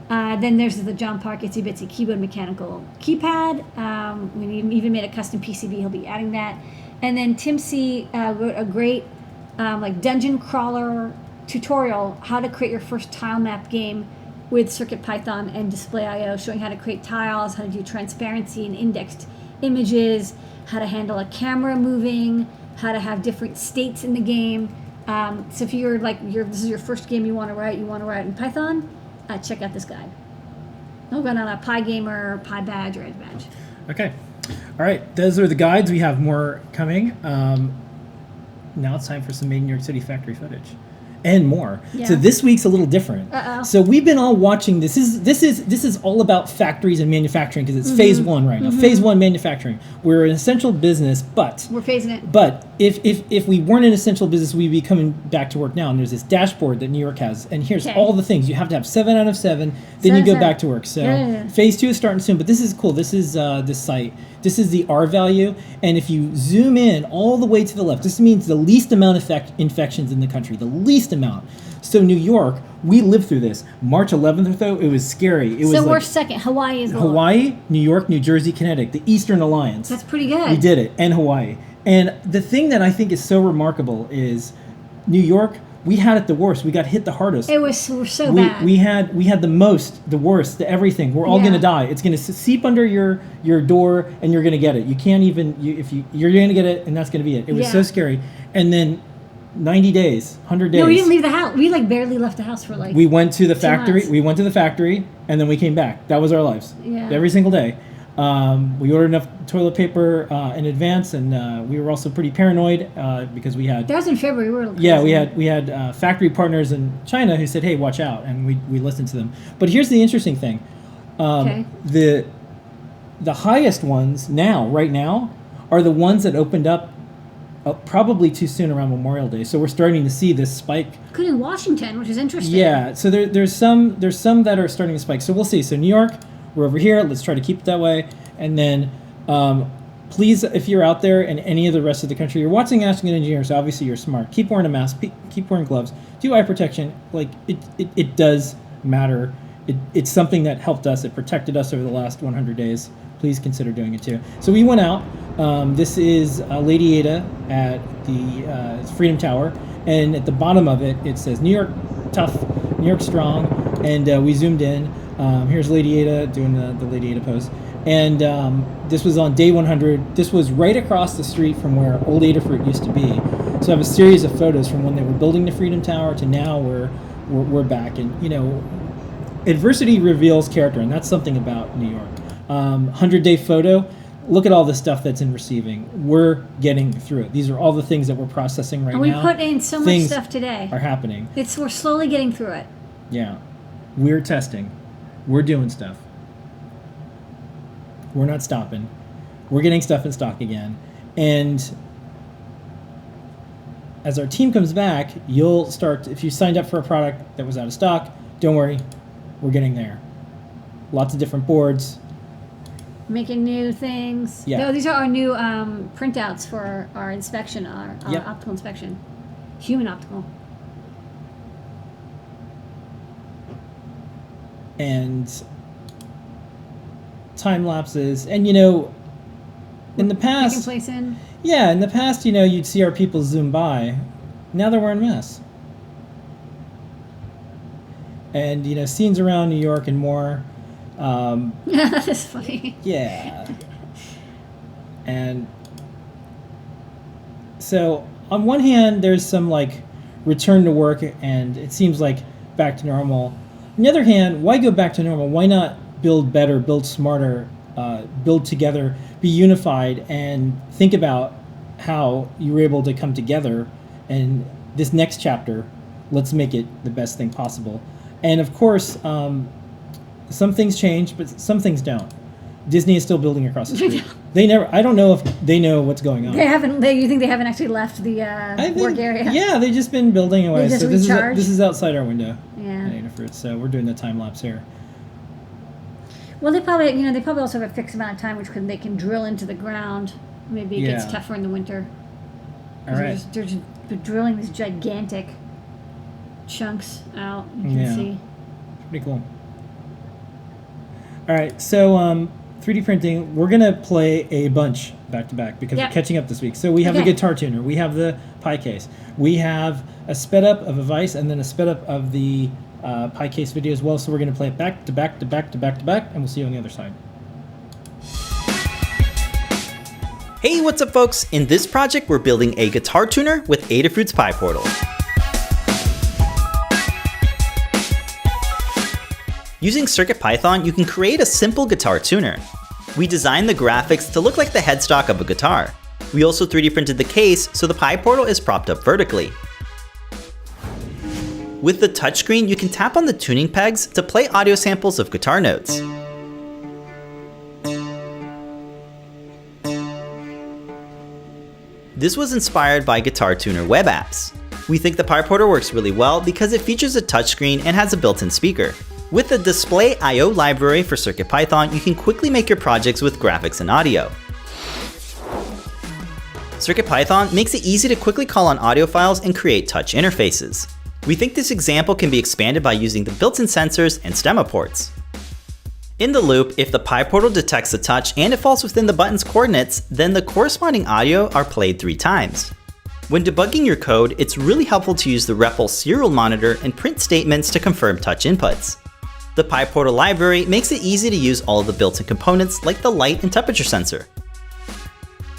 Then there's the John Park Itsy Bitsy Keyboard Mechanical Keypad. We even made a custom PCB. He'll be adding that. And then Tim C. Wrote a great like dungeon crawler tutorial, how to create your first tile map game with CircuitPython and Display.io, showing how to create tiles, how to do transparency and indexed images, how to handle a camera moving, how to have different states in the game. So if you're like, this is your first game you want to write in Python, check out this guide. I'll run on a PyGamer, PyBadge, or EdgeBadge. Okay. All right. Those are the guides. We have more coming. Now it's time for some Made in New York City factory footage. And more. Yeah. So this week's a little different. Uh-oh. So we've been all watching this. This is all about factories and manufacturing because it's phase one right now. Phase one manufacturing. We're an essential business, but We're phasing it. But if we weren't an essential business, we'd be coming back to work now. And there's this dashboard that New York has, and here's Okay. all the things you have to have 7 out of 7. Then 7 you go out of back 7. to work. So Yeah. phase 2 is starting soon. But this is cool. This is this site. This is the R value, and if you zoom in all the way to the left, this means the least amount of infections in the country. The least amount. So New York, we lived through this. March 11th, though, it was scary. It was So like we're second. Hawaii is the Hawaii, New York, New Jersey, Connecticut, the Eastern Alliance. That's pretty good. We did it, and Hawaii. And the thing that I think is so remarkable is New York, we had it the worst. We got hit the hardest. It was so bad. We had the most, the worst, the everything. We're all Yeah. going to die. It's going to seep under your door, and you're going to get it. You can't even you're going to get it, and that's going to be it. It was Yeah. so scary. And then 90 days, 100 days. No, we didn't leave the house. We like barely left the house for like. We went to the 2 factory. months. We went to the factory, and then we came back. That was our lives. Yeah. Every single day. We ordered enough toilet paper in advance, and we were also pretty paranoid because we had. That was in February. We were Yeah, we had factory partners in China who said, "Hey, watch out," and we listened to them. But here's the interesting thing: Okay. the highest ones right now, are the ones that opened up probably too soon around Memorial Day. So we're starting to see this spike. Good in Washington, which is interesting. Yeah, so there's some that are starting to spike. So we'll see. So New York, we're over here. Let's try to keep it that way. And then, please, if you're out there in any of the rest of the country, you're watching Asking an Engineer, so obviously you're smart. Keep wearing a mask. Keep wearing gloves. Do eye protection. Like, it does matter. It's something that helped us. It protected us over the last 100 days. Please consider doing it too. So we went out. This is Lady Ada at the Freedom Tower. And at the bottom of it, it says New York tough, New York strong. And we zoomed in. Here's Lady Ada doing the Lady Ada pose. And this was on day 100. This was right across the street from where Old Adafruit used to be. So I have a series of photos from when they were building the Freedom Tower to now where we're back. And, adversity reveals character, and that's something about New York. 100-day photo. Look at all the stuff that's in receiving. We're getting through it. These are all the things that we're processing right And we now. put in so much Things stuff today. are happening. We're slowly getting through it. Yeah. We're testing. We're doing stuff. We're not stopping. We're getting stuff in stock again. And as our team comes back, you'll start, if you signed up for a product that was out of stock, don't worry, we're getting there. Lots of different boards. Making new things. Yeah. No, these are our new printouts for our inspection, our Yep. optical inspection. Human optical. And time lapses. And, in the Taking past, place in. you'd see our people zoom by. Now they're wearing masks. And, scenes around New York and more. That is funny. Yeah. And so on one hand, there's some return to work and it seems like back to normal. On the other hand, why go back to normal? Why not build better, build smarter, build together, be unified, and think about how you were able to come together and this next chapter, let's make it the best thing possible. And of course, some things change, but some things don't. Disney is still building across the street. I don't know if they know what's going on. You think they haven't actually left the work area? Yeah, they've just been building away. They just So recharge? this is outside our window. Yeah. At Adafruit, so we're doing the time lapse here. Well, they probably also have a fixed amount of time, which they can drill into the ground. Maybe it gets Yeah. tougher in the winter. All right. They're drilling these gigantic chunks out. You can Yeah. see. Pretty cool. All right, so 3D printing, we're going to play a bunch back to back because Yep. we're catching up this week. So we have the Okay. guitar tuner, we have the pie case, we have a sped up of a Vice, and then a sped up of the pie case video as well. So we're going to play it back to back to back to back to back, and we'll see you on the other side. Hey, what's up folks? In this project, we're building a guitar tuner with Adafruit's Pi Portal. Using CircuitPython, you can create a simple guitar tuner. We designed the graphics to look like the headstock of a guitar. We also 3D printed the case so the Pi Portal is propped up vertically. With the touchscreen, you can tap on the tuning pegs to play audio samples of guitar notes. This was inspired by guitar tuner web apps. We think the Pi Portal works really well because it features a touchscreen and has a built-in speaker. With the Display I/O library for CircuitPython, you can quickly make your projects with graphics and audio. CircuitPython makes it easy to quickly call on audio files and create touch interfaces. We think this example can be expanded by using the built-in sensors and stemma ports. In the loop, if the Pi Portal detects a touch and it falls within the button's coordinates, then the corresponding audio are played 3 times. When debugging your code, it's really helpful to use the REPL serial monitor and print statements to confirm touch inputs. The Pi Portal library makes it easy to use all of the built-in components like the light and temperature sensor.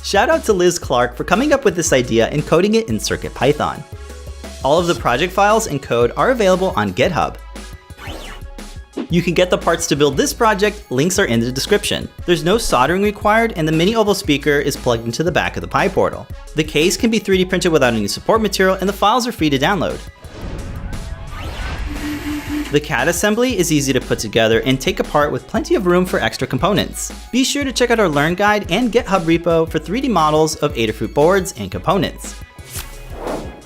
Shout out to Liz Clark for coming up with this idea and coding it in CircuitPython. All of the project files and code are available on GitHub. You can get the parts to build this project, links are in the description. There's no soldering required and the mini oval speaker is plugged into the back of the Pi Portal. The case can be 3D printed without any support material and the files are free to download. The CAD assembly is easy to put together and take apart with plenty of room for extra components. Be sure to check out our Learn Guide and GitHub repo for 3D models of Adafruit boards and components.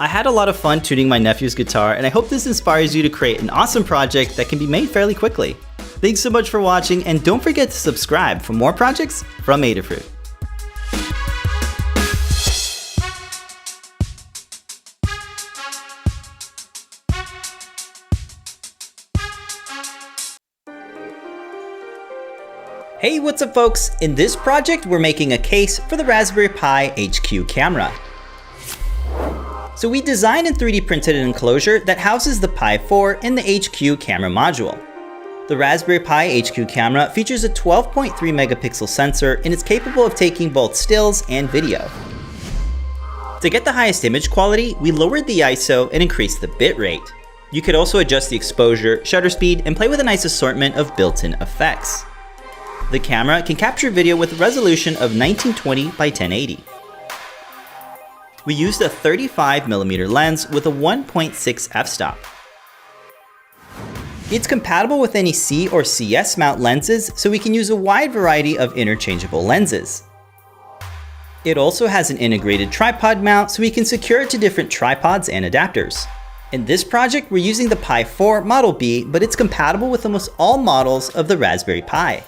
I had a lot of fun tuning my nephew's guitar, and I hope this inspires you to create an awesome project that can be made fairly quickly. Thanks so much for watching, and don't forget to subscribe for more projects from Adafruit. Hey, what's up folks? In this project, we're making a case for the Raspberry Pi HQ camera. So we designed and 3D printed an enclosure that houses the Pi 4 and the HQ camera module. The Raspberry Pi HQ camera features a 12.3 megapixel sensor and is capable of taking both stills and video. To get the highest image quality, we lowered the ISO and increased the bit rate. You could also adjust the exposure, shutter speed, and play with a nice assortment of built-in effects. The camera can capture video with a resolution of 1920 by 1080. We used a 35mm lens with a 1.6 f-stop. It's compatible with any C or CS mount lenses, so we can use a wide variety of interchangeable lenses. It also has an integrated tripod mount, so we can secure it to different tripods and adapters. In this project, we're using the Pi 4 Model B, but it's compatible with almost all models of the Raspberry Pi.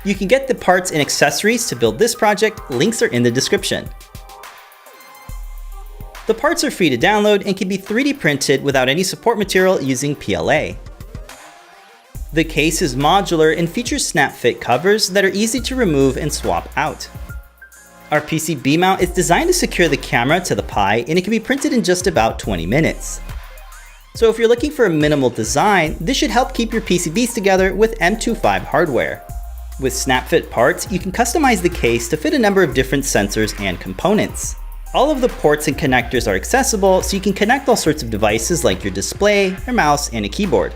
You can get the parts and accessories to build this project, links are in the description. The parts are free to download and can be 3D printed without any support material using PLA. The case is modular and features snap fit covers that are easy to remove and swap out. Our PCB mount is designed to secure the camera to the Pi, and it can be printed in just about 20 minutes. So if you're looking for a minimal design, this should help keep your PCBs together with M25 hardware. With snap fit parts, you can customize the case to fit a number of different sensors and components. All of the ports and connectors are accessible, so you can connect all sorts of devices like your display, your mouse, and a keyboard.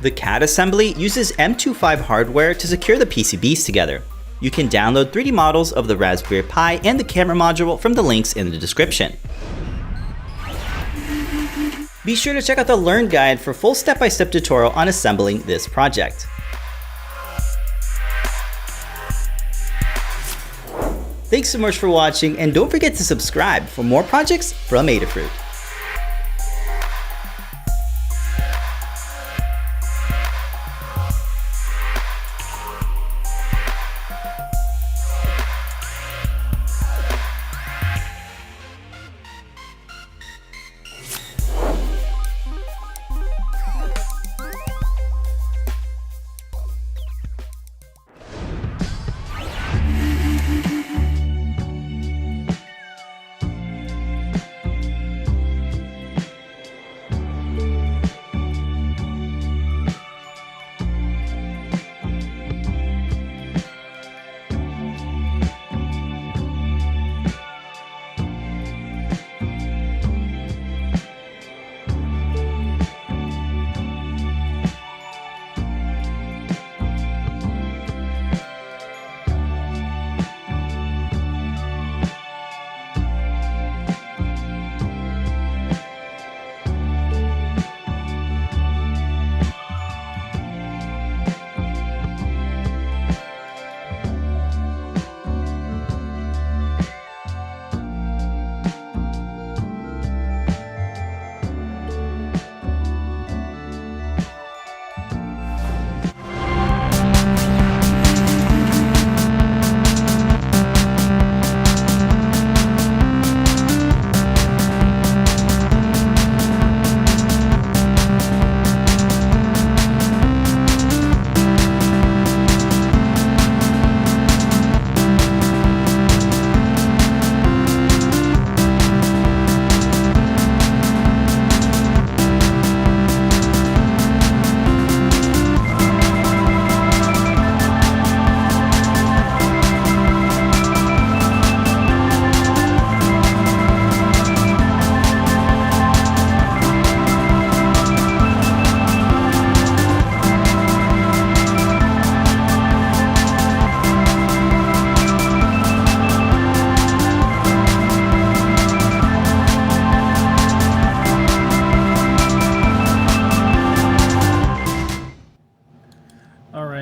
The CAD assembly uses M25 hardware to secure the PCBs together. You can download 3D models of the Raspberry Pi and the camera module from the links in the description. Be sure to check out the Learn Guide for full step-by-step tutorial on assembling this project. Thanks so much for watching, and don't forget to subscribe for more projects from Adafruit.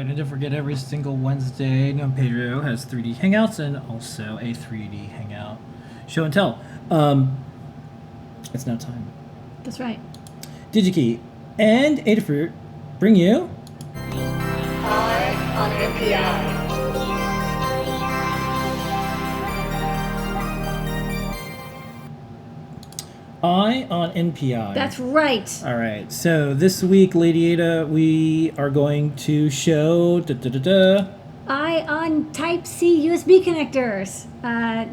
right, and don't forget every single Wednesday, No Pedro has 3D Hangouts and also a 3D Hangout show and tell. It's now time. That's right. DigiKey and Adafruit bring you on NPI. Eye on NPI. That's right. All right. So this week, Lady Ada, we are going to show Eye on Type-C USB connectors.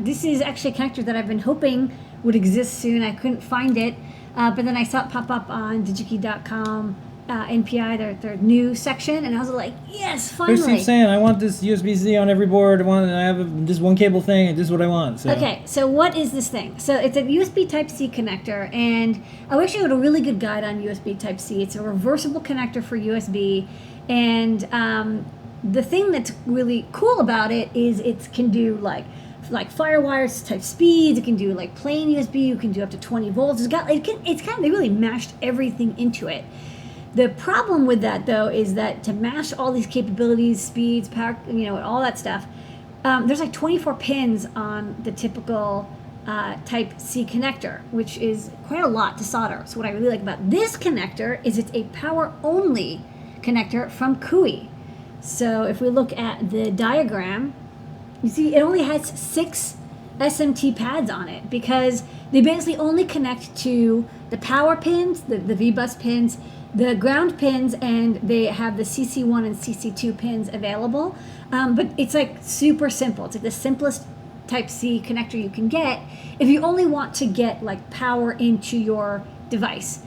This is actually a connector that I've been hoping would exist soon. I couldn't find it, but then I saw it pop up on digikey.com, NPI, their new section, and I was like, yes, finally. First keep saying, I want this USB-C on every board. I have this one cable thing, and this is what I want. So. Okay, so what is this thing? So it's a USB Type-C connector, and I actually wrote a really good guide on USB Type-C. It's a reversible connector for USB, and the thing that's really cool about it is it can do like FireWire type speeds. It can do like plain USB. You can do up to 20 volts. They really mashed everything into it. The problem with that, though, is that to mash all these capabilities, speeds, power, all that stuff, there's like 24 pins on the typical Type-C connector, which is quite a lot to solder. So what I really like about this connector is it's a power-only connector from Kui. So if we look at the diagram, you see it only has 6 SMT pads on it because they basically only connect to the power pins, the V-bus pins, the ground pins, and they have the CC1 and CC2 pins available. But it's like super simple. It's like the simplest Type-C connector you can get if you only want to get like power into your device.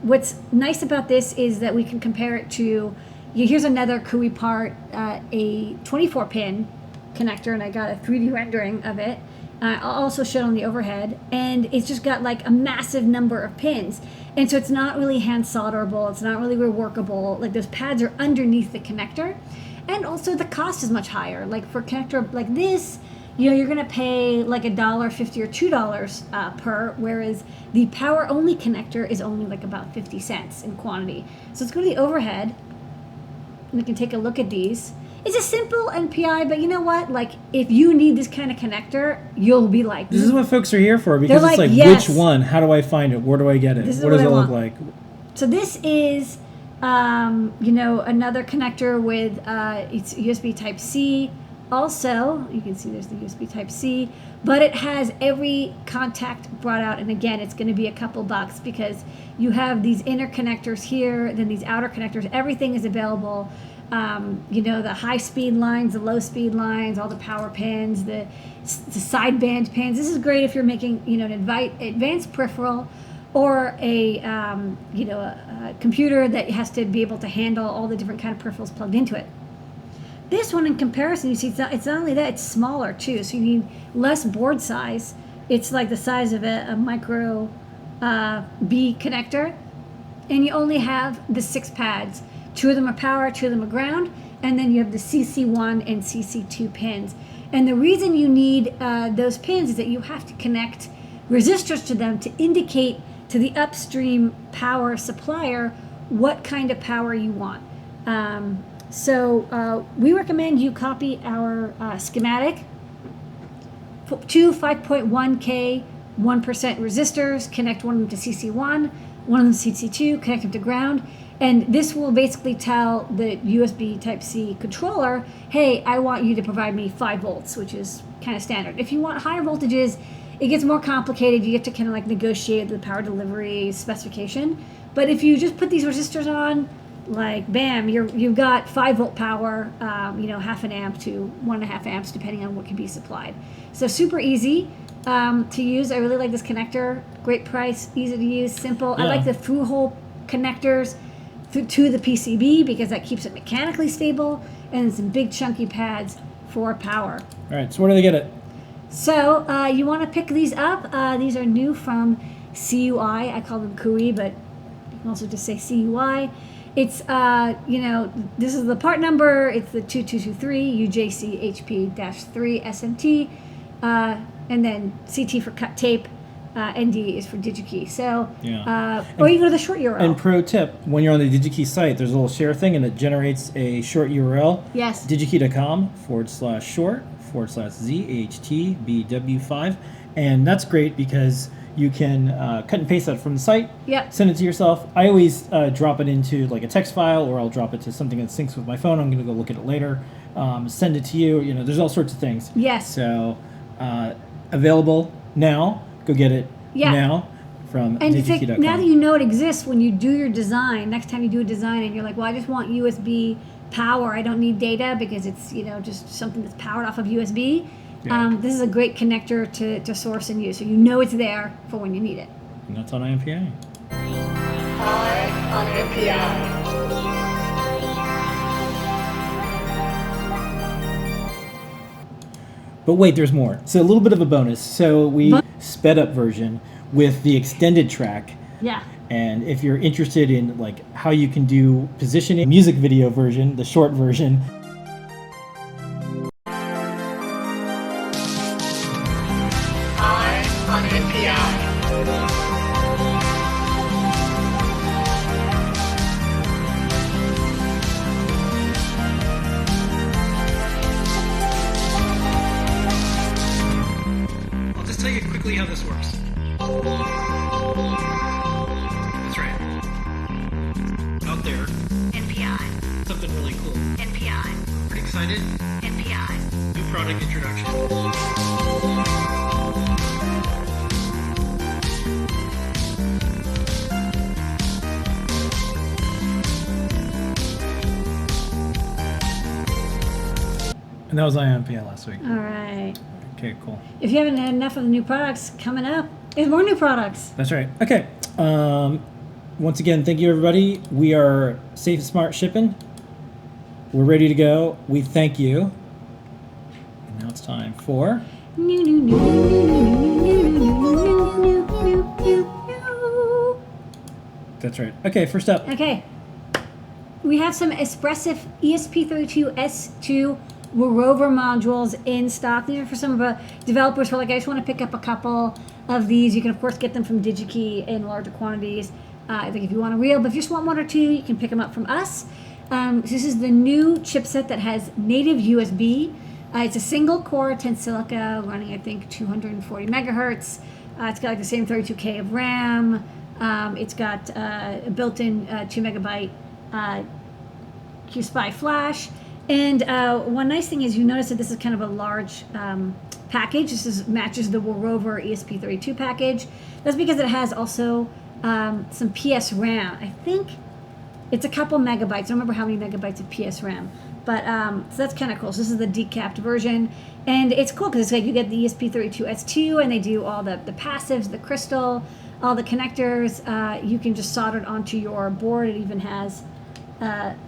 What's nice about this is that we can compare it to, here's another Kui part, a 24-pin connector, and I got a 3D rendering of it. I'll also show it on the overhead, and it's just got like a massive number of pins. And so it's not really hand solderable, it's not really reworkable. Like those pads are underneath the connector, and also the cost is much higher. Like for a connector like this, you're gonna pay like $1.50 or $2 per, whereas the power only connector is only like about 50 cents in quantity. So let's go to the overhead, and we can take a look at these. It's a simple NPI, but you know what? Like, if you need this kind of connector, you'll be like... This is what folks are here for, because it's like, yes. Which one? How do I find it? Where do I get it? What does it look like? So this is, another connector with it's USB Type-C. Also, you can see there's the USB Type-C, but it has every contact brought out, and again, it's going to be a couple bucks because you have these inner connectors here, then these outer connectors. Everything is available. The high speed lines, the low speed lines, all the power pins, the sideband pins. This is great if you're making, an advanced peripheral or a computer that has to be able to handle all the different kind of peripherals plugged into it. This one, in comparison, you see it's not only that, it's smaller too, so you need less board size. It's like the size of a micro B connector, and you only have the 6 pads. 2 of them are power, 2 of them are ground, and then you have the CC1 and CC2 pins. And the reason you need those pins is that you have to connect resistors to them to indicate to the upstream power supplier what kind of power you want. We recommend you copy our schematic. 2 5.1K 1% resistors, connect one of them to CC1, one of them to CC2, connect them to ground. And this will basically tell the USB Type-C controller, hey, I want you to provide me 5 volts, which is kind of standard. If you want higher voltages, it gets more complicated. You have to kind of like negotiate the power delivery specification. But if you just put these resistors on, like bam, you've got 5 volt power, half an amp to 1.5 amps, depending on what can be supplied. So super easy to use. I really like this connector. Great price, easy to use, simple. Yeah. I like the through-hole connectors to the PCB because that keeps it mechanically stable, and some big chunky pads for power. All right, so where do they get it? So you want to pick these up. These are new from CUI. I call them Kui, but you can also just say CUI. It's, this is the part number. It's the 2223 UJC HP-3 SMT, and then CT for cut tape. ND is for DigiKey. So, Yeah. or you go to the short URL. And pro tip, when you're on the DigiKey site, there's a little share thing and it generates a short URL. Yes. digikey.com/short/ZHTBW5. And that's great because you can cut and paste that from the site, Yep. send it to yourself. I always drop it into like a text file, or I'll drop it to something that syncs with my phone. I'm going to go look at it later. Send it to you. You know, there's all sorts of things. Yes. So available now. Go get it now from And it's like, digikey.com. now that you know it exists, when you do your design, next time you do a design and you're like, well, I just want USB power. I don't need data because it's, you know, just something that's powered off of USB. Yeah. This is a great connector to source and use. So you know it's there for when you need it. And that's on IMPI. On NPI. But wait, there's more. So a little bit of a bonus. So we sped up version with the extended track. Yeah. And if you're interested in like how you can do positioning, music video version, the short version. On NPI. I'll just tell you quickly how this works. That's right. Out there, NPI. something really cool. NPI. Pretty excited? NPI. New product introduction. And that was IMPI last week. All right. Okay, cool. If you haven't had enough of the new products coming up, there's more new products. That's right. Okay. Once again, thank you, everybody. We are Safe and Smart Shipping. We're ready to go. We thank you. And now it's time for... New, new, new, new, new, new, new, new, new, new. That's right. Okay, first up. Okay. We have some Espressif ESP32S2 Rover modules in stock. These are for some of the developers who are like, I just want to pick up a couple of these. You can, of course, get them from DigiKey in larger quantities. I think if you want a reel, but if you just want one or two, you can pick them up from us. This is the new chipset that has native USB. It's a single core Tensilica running, I think, 240 megahertz. It's got like the same 32K of RAM. It's got a built-in 2 megabyte QSPI flash. And one nice thing is you notice that this is kind of a large package. This matches the Rover ESP32 package. That's because it has also some PS RAM. I think it's a couple megabytes. I don't remember how many megabytes of PS RAM. But so that's kind of cool. So this is the decapped version. And it's cool because it's like you get the ESP32S2 and they do all the passives, the crystal, all the connectors. You can just solder it onto your board. It even has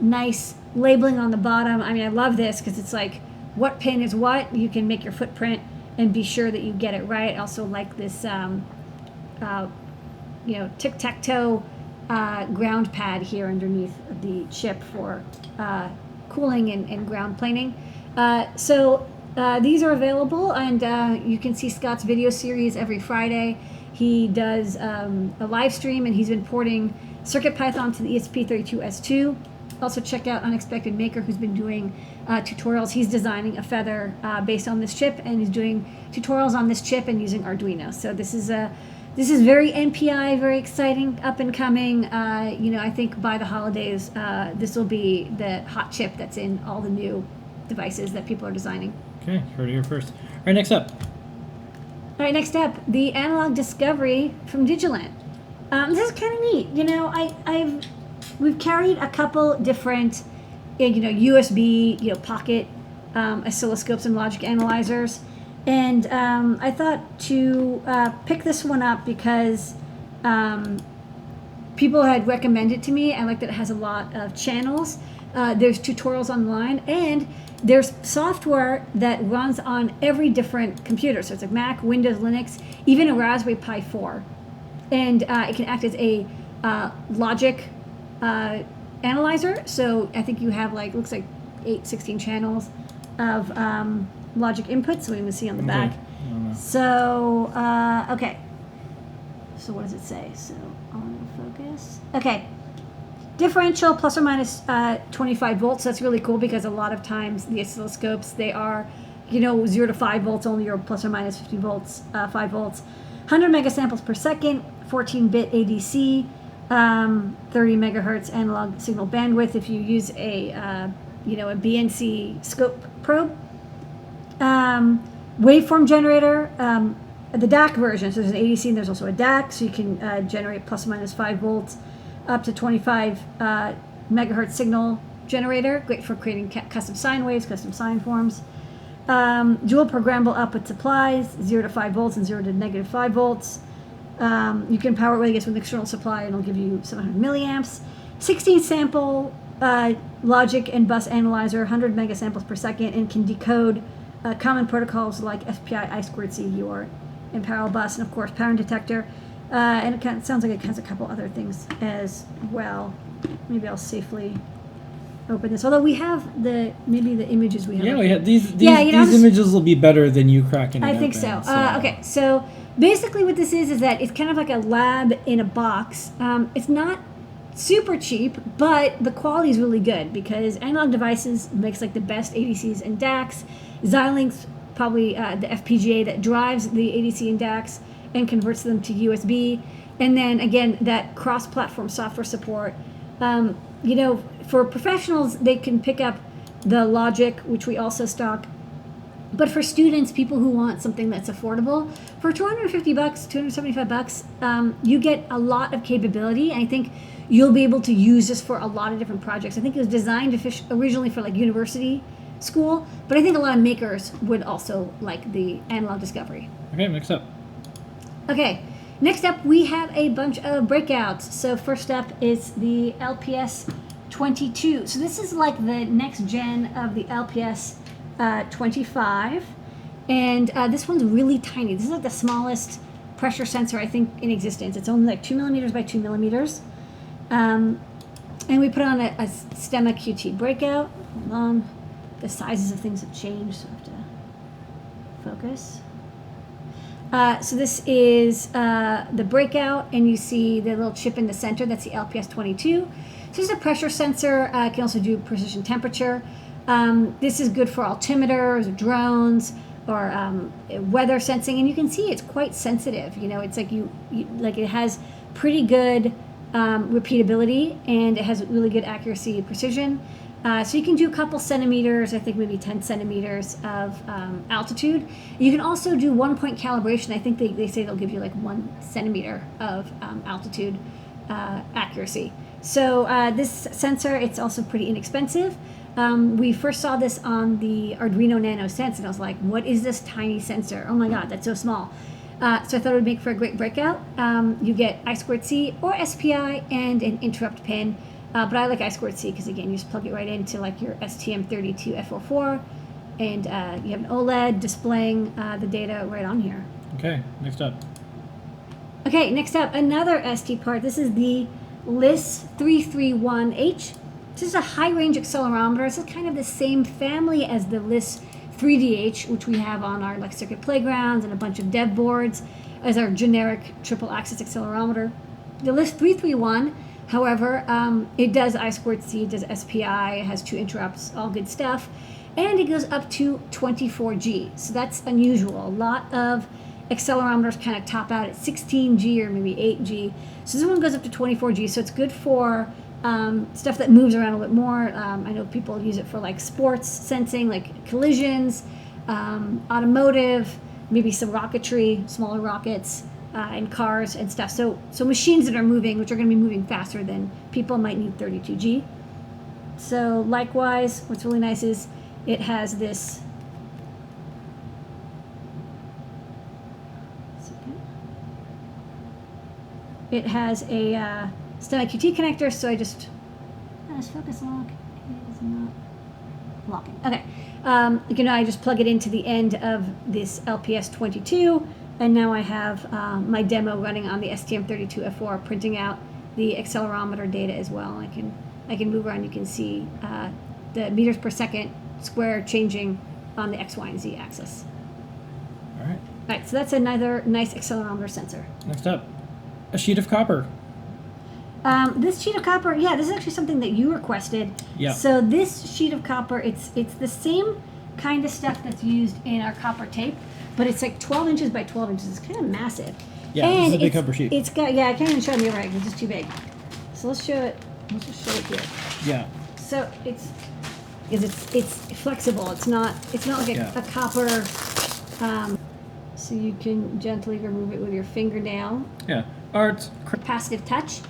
nice labeling on the bottom. I mean, I love this because it's like what pin is what. You can make your footprint and be sure that you get it right. I also like this, tic-tac-toe ground pad here underneath the chip for cooling and ground planing. So these are available, and you can see Scott's video series every Friday. He does a live stream, and he's been porting CircuitPython to the ESP32S2. Also check out Unexpected Maker, who's been doing tutorials. He's designing a feather based on this chip, and he's doing tutorials on this chip and using Arduino. So this is very NPI, very exciting, up and coming. I think by the holidays, this will be the hot chip that's in all the new devices that people are designing. Okay, heard it here first. All right, next up. All right, next up, the Analog Discovery from Digilant. This is kind of neat. We've carried a couple different, USB, pocket oscilloscopes and logic analyzers. And I thought to pick this one up because people had recommended to me. I like that it has a lot of channels. There's tutorials online, and there's software that runs on every different computer. So it's like Mac, Windows, Linux, even a Raspberry Pi 4. And it can act as a logic analyzer. So I think you have looks like 16 channels of logic inputs. So we can see on the back. So, okay. So what does it say? So on focus. Okay. Differential plus or minus 25 volts. That's really cool because a lot of times the oscilloscopes, they are, 0 to 5 volts only, or plus or minus 50 volts, 5 volts. 100 megasamples per second, 14-bit ADC, 30 megahertz analog signal bandwidth if you use a BNC scope probe. Waveform generator, the DAC version. So there's an ADC and there's also a DAC, so you can generate plus or minus 5 volts, up to 25 megahertz signal generator. Great for creating custom sine waves, custom sine forms. Dual programmable output supplies, 0 to 5 volts and 0 to negative 5 volts. You can power it with, with an external supply and it'll give you 700 milliamps. 16 sample logic and bus analyzer, 100 megasamples per second, and can decode common protocols like FPI, I2C, UART, and parallel bus, and of course pattern detector. And it sounds like it has a couple other things as well. Maybe I'll safely open this. Although we have the images we have. Yeah, we have these just- images will be better than you cracking it I think open, so. Okay, so basically what this is that it's kind of like a lab in a box. It's not super cheap, but the quality is really good because Analog Devices makes like the best ADCs and DACs. Xilinx, probably the FPGA that drives the ADC and DACs and converts them to USB. And then again, that cross-platform software support. For professionals, they can pick up the Logic, which we also stock. But for students, people who want something that's affordable, for $250, $275, you get a lot of capability. And I think you'll be able to use this for a lot of different projects. I think it was designed originally for like university school, but I think a lot of makers would also like the Analog Discovery. Okay, next up. Okay, next up we have a bunch of breakouts. So first up is the LPS 22. So this is like the next gen of the LPS 25. And this one's really tiny. This is like the smallest pressure sensor I think in existence. It's only like 2 millimeters by 2 millimeters. And we put on a Stemma QT breakout. Hold on. The sizes of things have changed, so I have to focus. So this is the breakout, and you see the little chip in the center. That's the LPS 22. So this is a pressure sensor. It can also do precision temperature. This is good for altimeters, or drones, or weather sensing. And you can see it's quite sensitive. It's like it has pretty good repeatability, and it has really good accuracy and precision. So you can do a couple centimeters, I think maybe 10 centimeters of altitude. You can also do 1-point calibration. I think they say they'll give you like 1 centimeter of altitude accuracy. So this sensor, it's also pretty inexpensive. We first saw this on the Arduino Nano Sense, and I was like, what is this tiny sensor? Oh my God, that's so small. So I thought it would make for a great breakout. You get I2C or SPI and an interrupt pin. But I like I2C because, again, you just plug it right into like your STM32F44, and you have an OLED displaying the data right on here. Okay, next up. Okay, next up, another ST part. This is the LIS331H. This is a high-range accelerometer. This is kind of the same family as the LIS3DH, which we have on our circuit playgrounds and a bunch of dev boards as our generic triple-axis accelerometer. The LIS331, however, it does I2C, it does SPI, it has 2 interrupts, all good stuff, and it goes up to 24G. So that's unusual. A lot of accelerometers kind of top out at 16G or maybe 8G. So this one goes up to 24G, so it's good for stuff that moves around a little bit more. I know people use it for like sports sensing, like collisions, automotive, maybe some rocketry, smaller rockets, and cars and stuff. So machines that are moving, which are going to be moving faster than people, might need 32G. So likewise, what's really nice is it has this it has a Stemma QT connector, so I just focus lock is not locking. Okay, I just plug it into the end of this LPS 22, and now I have my demo running on the STM32F4, printing out the accelerometer data as well. I can move around. You can see the meters per second square changing on the X, Y, and Z axis. All right. All right, so that's another nice accelerometer sensor. Next up. a sheet of copper. This sheet of copper, yeah, this is actually something that you requested. Yeah. So this sheet of copper, it's the same kind of stuff that's used in our copper tape, but it's like 12 inches by 12 inches. It's kind of massive. Yeah, this is a big it's- copper sheet. It's got, yeah, I can't even show it on the right because it's just too big. So let's show it. Let's just show it here. Yeah. So it's flexible. It's not like Yeah. a copper. So you can gently remove it with your fingernail. Yeah. Art. Capacitive touch.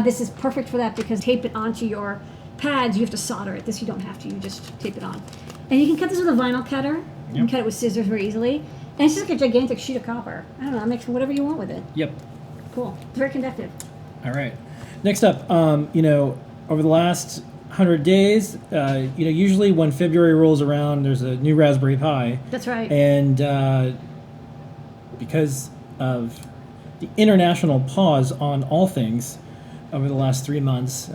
This is perfect for that because tape it onto your pads. You have to solder it. This you don't have to. You just tape it on. And you can cut this with a vinyl cutter. You can Yep. cut it with scissors very easily. And it's just like a gigantic sheet of copper. I don't know. It makes whatever you want with it. Yep. Cool. It's very conductive. All right. Next up, over the last 100 days, usually when February rolls around, there's a new Raspberry Pi. That's right. And because of the international pause on all things over the last 3 months,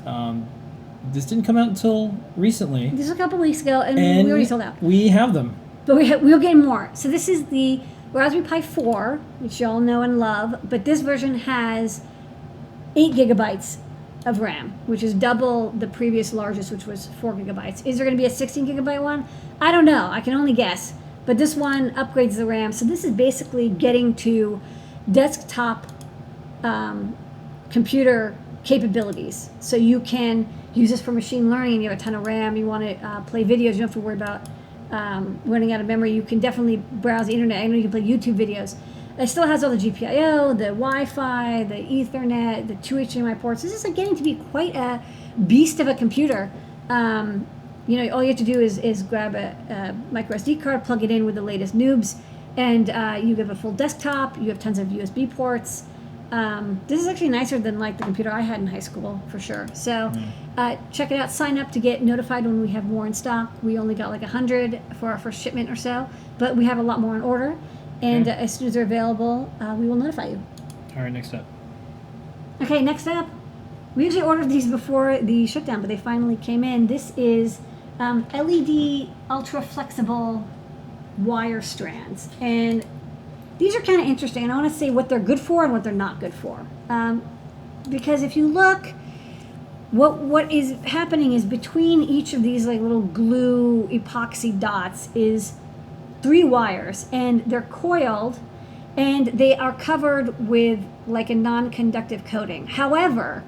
this didn't come out until recently. This was a couple weeks ago, and And we already sold out. we have them. But we'll get more. So this is the Raspberry Pi 4, which you all know and love. But this version has 8 gigabytes of RAM, which is double the previous largest, which was 4 gigabytes. Is there going to be a 16 gigabyte one? I don't know. I can only guess. But this one upgrades the RAM. So this is basically getting to desktop computer capabilities. So you can use this for machine learning. You have a ton of RAM. You want to play videos. You don't have to worry about running out of memory. You can definitely browse the internet. I know you can play YouTube videos. It still has all the GPIO, the Wi-Fi, the Ethernet, the 2 HDMI ports. This is like getting to be quite a beast of a computer. All you have to do is grab a micro SD card, plug it in with the latest noobs, and you have a full desktop. You have tons of USB ports. This is actually nicer than like the computer I had in high school for sure. So check it out. Sign up to get notified when we have more in stock. We only got like 100 for our first shipment or so, but we have a lot more in order. And Okay. as soon as they're available, we will notify you. All right, next up. Okay, next up, we usually ordered these before the shutdown, but they finally came in. This is LED ultra flexible wire strands, and these are kind of interesting. And I want to say what they're good for and what they're not good for, because if you look, what is happening is between each of these like little glue epoxy dots is 3 wires, and they're coiled, and they are covered with like a non-conductive coating. However,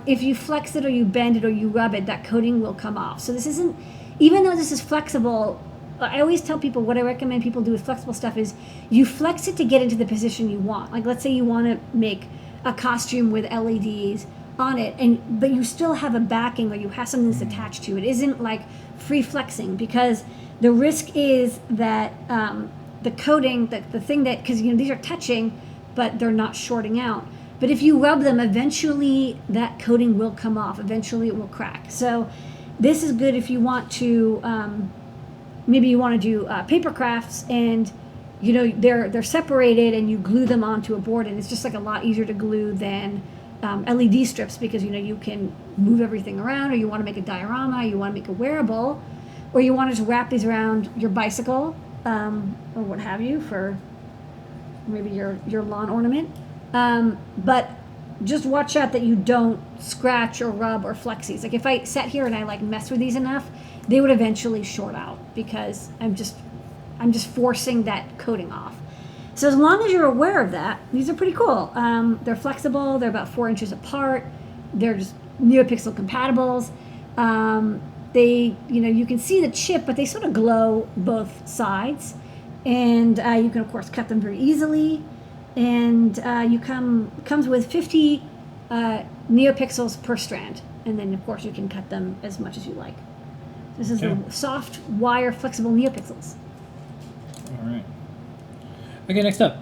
if you flex it or you bend it or you rub it, that coating will come off. So this isn't, even though this is flexible, I always tell people what I recommend people do with flexible stuff is you flex it to get into the position you want. Like let's say you want to make a costume with LEDs on it, but you still have a backing or you have something that's attached to it. It isn't like free flexing, because the risk is that the coating, the thing that, because these are touching, but they're not shorting out. But if you rub them, eventually that coating will come off. Eventually it will crack. So this is good if you want to, maybe you want to do paper crafts, and they're separated and you glue them onto a board, and it's just like a lot easier to glue than LED strips, because you can move everything around, or you want to make a diorama, you want to make a wearable, or you want to just wrap these around your bicycle, or what have you, for maybe your lawn ornament. But just watch out that you don't scratch or rub or flex these. Like if I sat here and I like mess with these enough, they would eventually short out, because I'm just forcing that coating off. So as long as you're aware of that, these are pretty cool. They're flexible. They're about 4 inches apart. They're just NeoPixel compatibles. They, you can see the chip, but they sort of glow both sides. And you can, of course, cut them very easily. And comes with 50 NeoPixels per strand. And then, of course, you can cut them as much as you like. This is Okay. the soft wire flexible NeoPixels. All right. Okay, next up.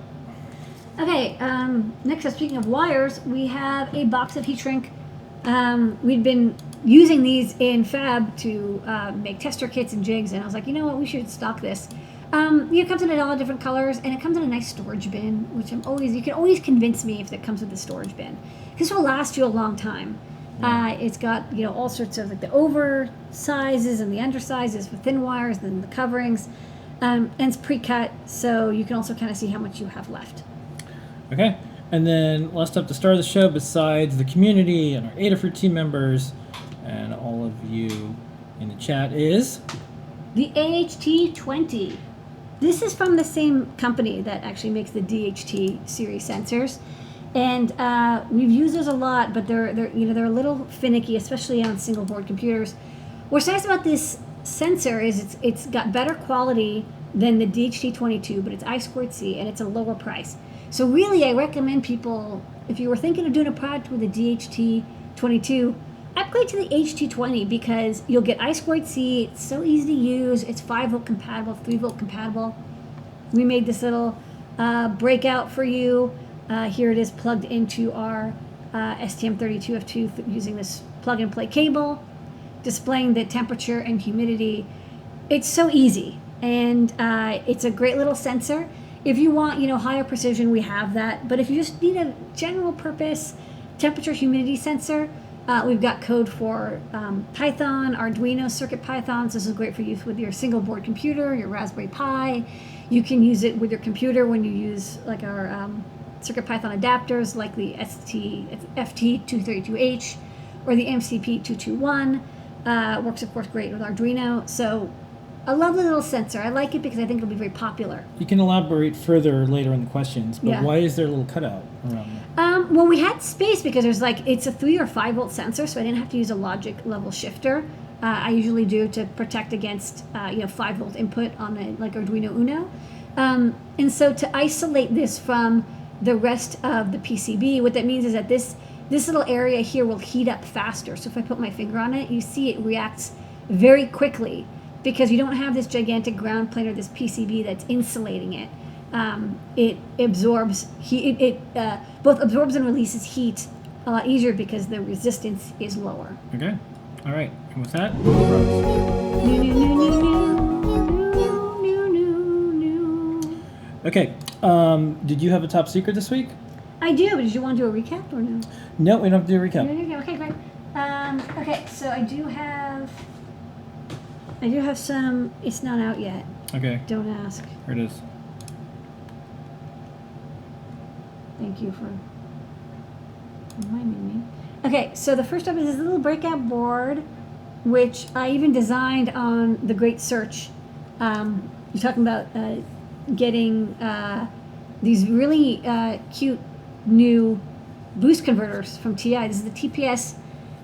Okay, next up, speaking of wires, we have a box of heat shrink. We'd been using these in Fab to make tester kits and jigs, and I was like, you know what, we should stock this. It comes in a lot of different colors, and it comes in a nice storage bin, which you can always convince me if it comes with a storage bin. This will last you a long time. It's got all sorts of like the oversizes and the undersizes for thin wires, then the coverings, and it's pre-cut, so you can also kind of see how much you have left. Okay. And then last up to start the show, besides the community and our Adafruit team members and all of you in the chat, is The AHT20. This is from the same company that actually makes the DHT series sensors, and we've used those a lot. But they're a little finicky, especially on single board computers. What's nice about this sensor is it's got better quality than the DHT22, but it's I2C and it's a lower price. So really, I recommend people, if you were thinking of doing a product with a DHT22, upgrade to the HT20 because you'll get I2C. It's so easy to use. It's 5-volt compatible, 3-volt compatible. We made this little breakout for you. Here it is plugged into our STM32F2 using this plug-and-play cable, displaying the temperature and humidity. It's so easy, and it's a great little sensor. If you want, higher precision, we have that. But if you just need a general purpose temperature humidity sensor, we've got code for Python, Arduino, Circuit Pythons. This is great for use with your single board computer, your Raspberry Pi. You can use it with your computer when you use like our Circuit Python adapters, like the FT232H or the MCP221. Works, of course, great with Arduino. So a lovely little sensor. I like it because I think it'll be very popular. You can elaborate further later in the questions, but Yeah. why is there a little cutout around there? Well, we had space because it's a 3 or 5 volt sensor, so I didn't have to use a logic level shifter. I usually do to protect against 5 volt input on like Arduino Uno. And so to isolate this from the rest of the PCB, what that means is that this little area here will heat up faster. So if I put my finger on it, you see it reacts very quickly because you don't have this gigantic ground plane or this PCB that's insulating it. It absorbs heat. It both absorbs and releases heat a lot easier because the resistance is lower. Okay. All right. And with that, okay. Did you have a top secret this week? I do. Did you want to do a recap or no? No, we don't have to do a recap. Okay, great. Okay, so I do have some. It's not out yet. Okay. Don't ask. Here it is. Thank you for reminding me. Okay, so the first up is this little breakout board, which I even designed on the Great Search. You're talking about getting these really cute new boost converters from TI. This is the TPS.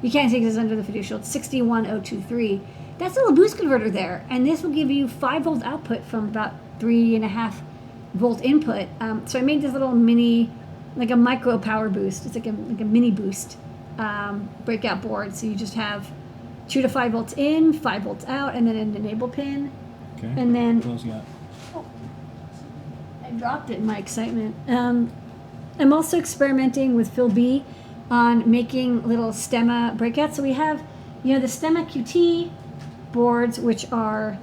You can't see because it's under the fiducial. It's 61023. That's a little boost converter there, and this will give you 5 volt output from about 3.5 volt input. So I made this little mini, like a micro power boost. It's like a mini boost breakout board. So you just have 2 to 5 volts in, 5 volts out, and then an enable pin. Okay. And then What else you got? I dropped it in my excitement. I'm also experimenting with Phil B on making little stemma breakouts. So we have, the stemma QT boards, which are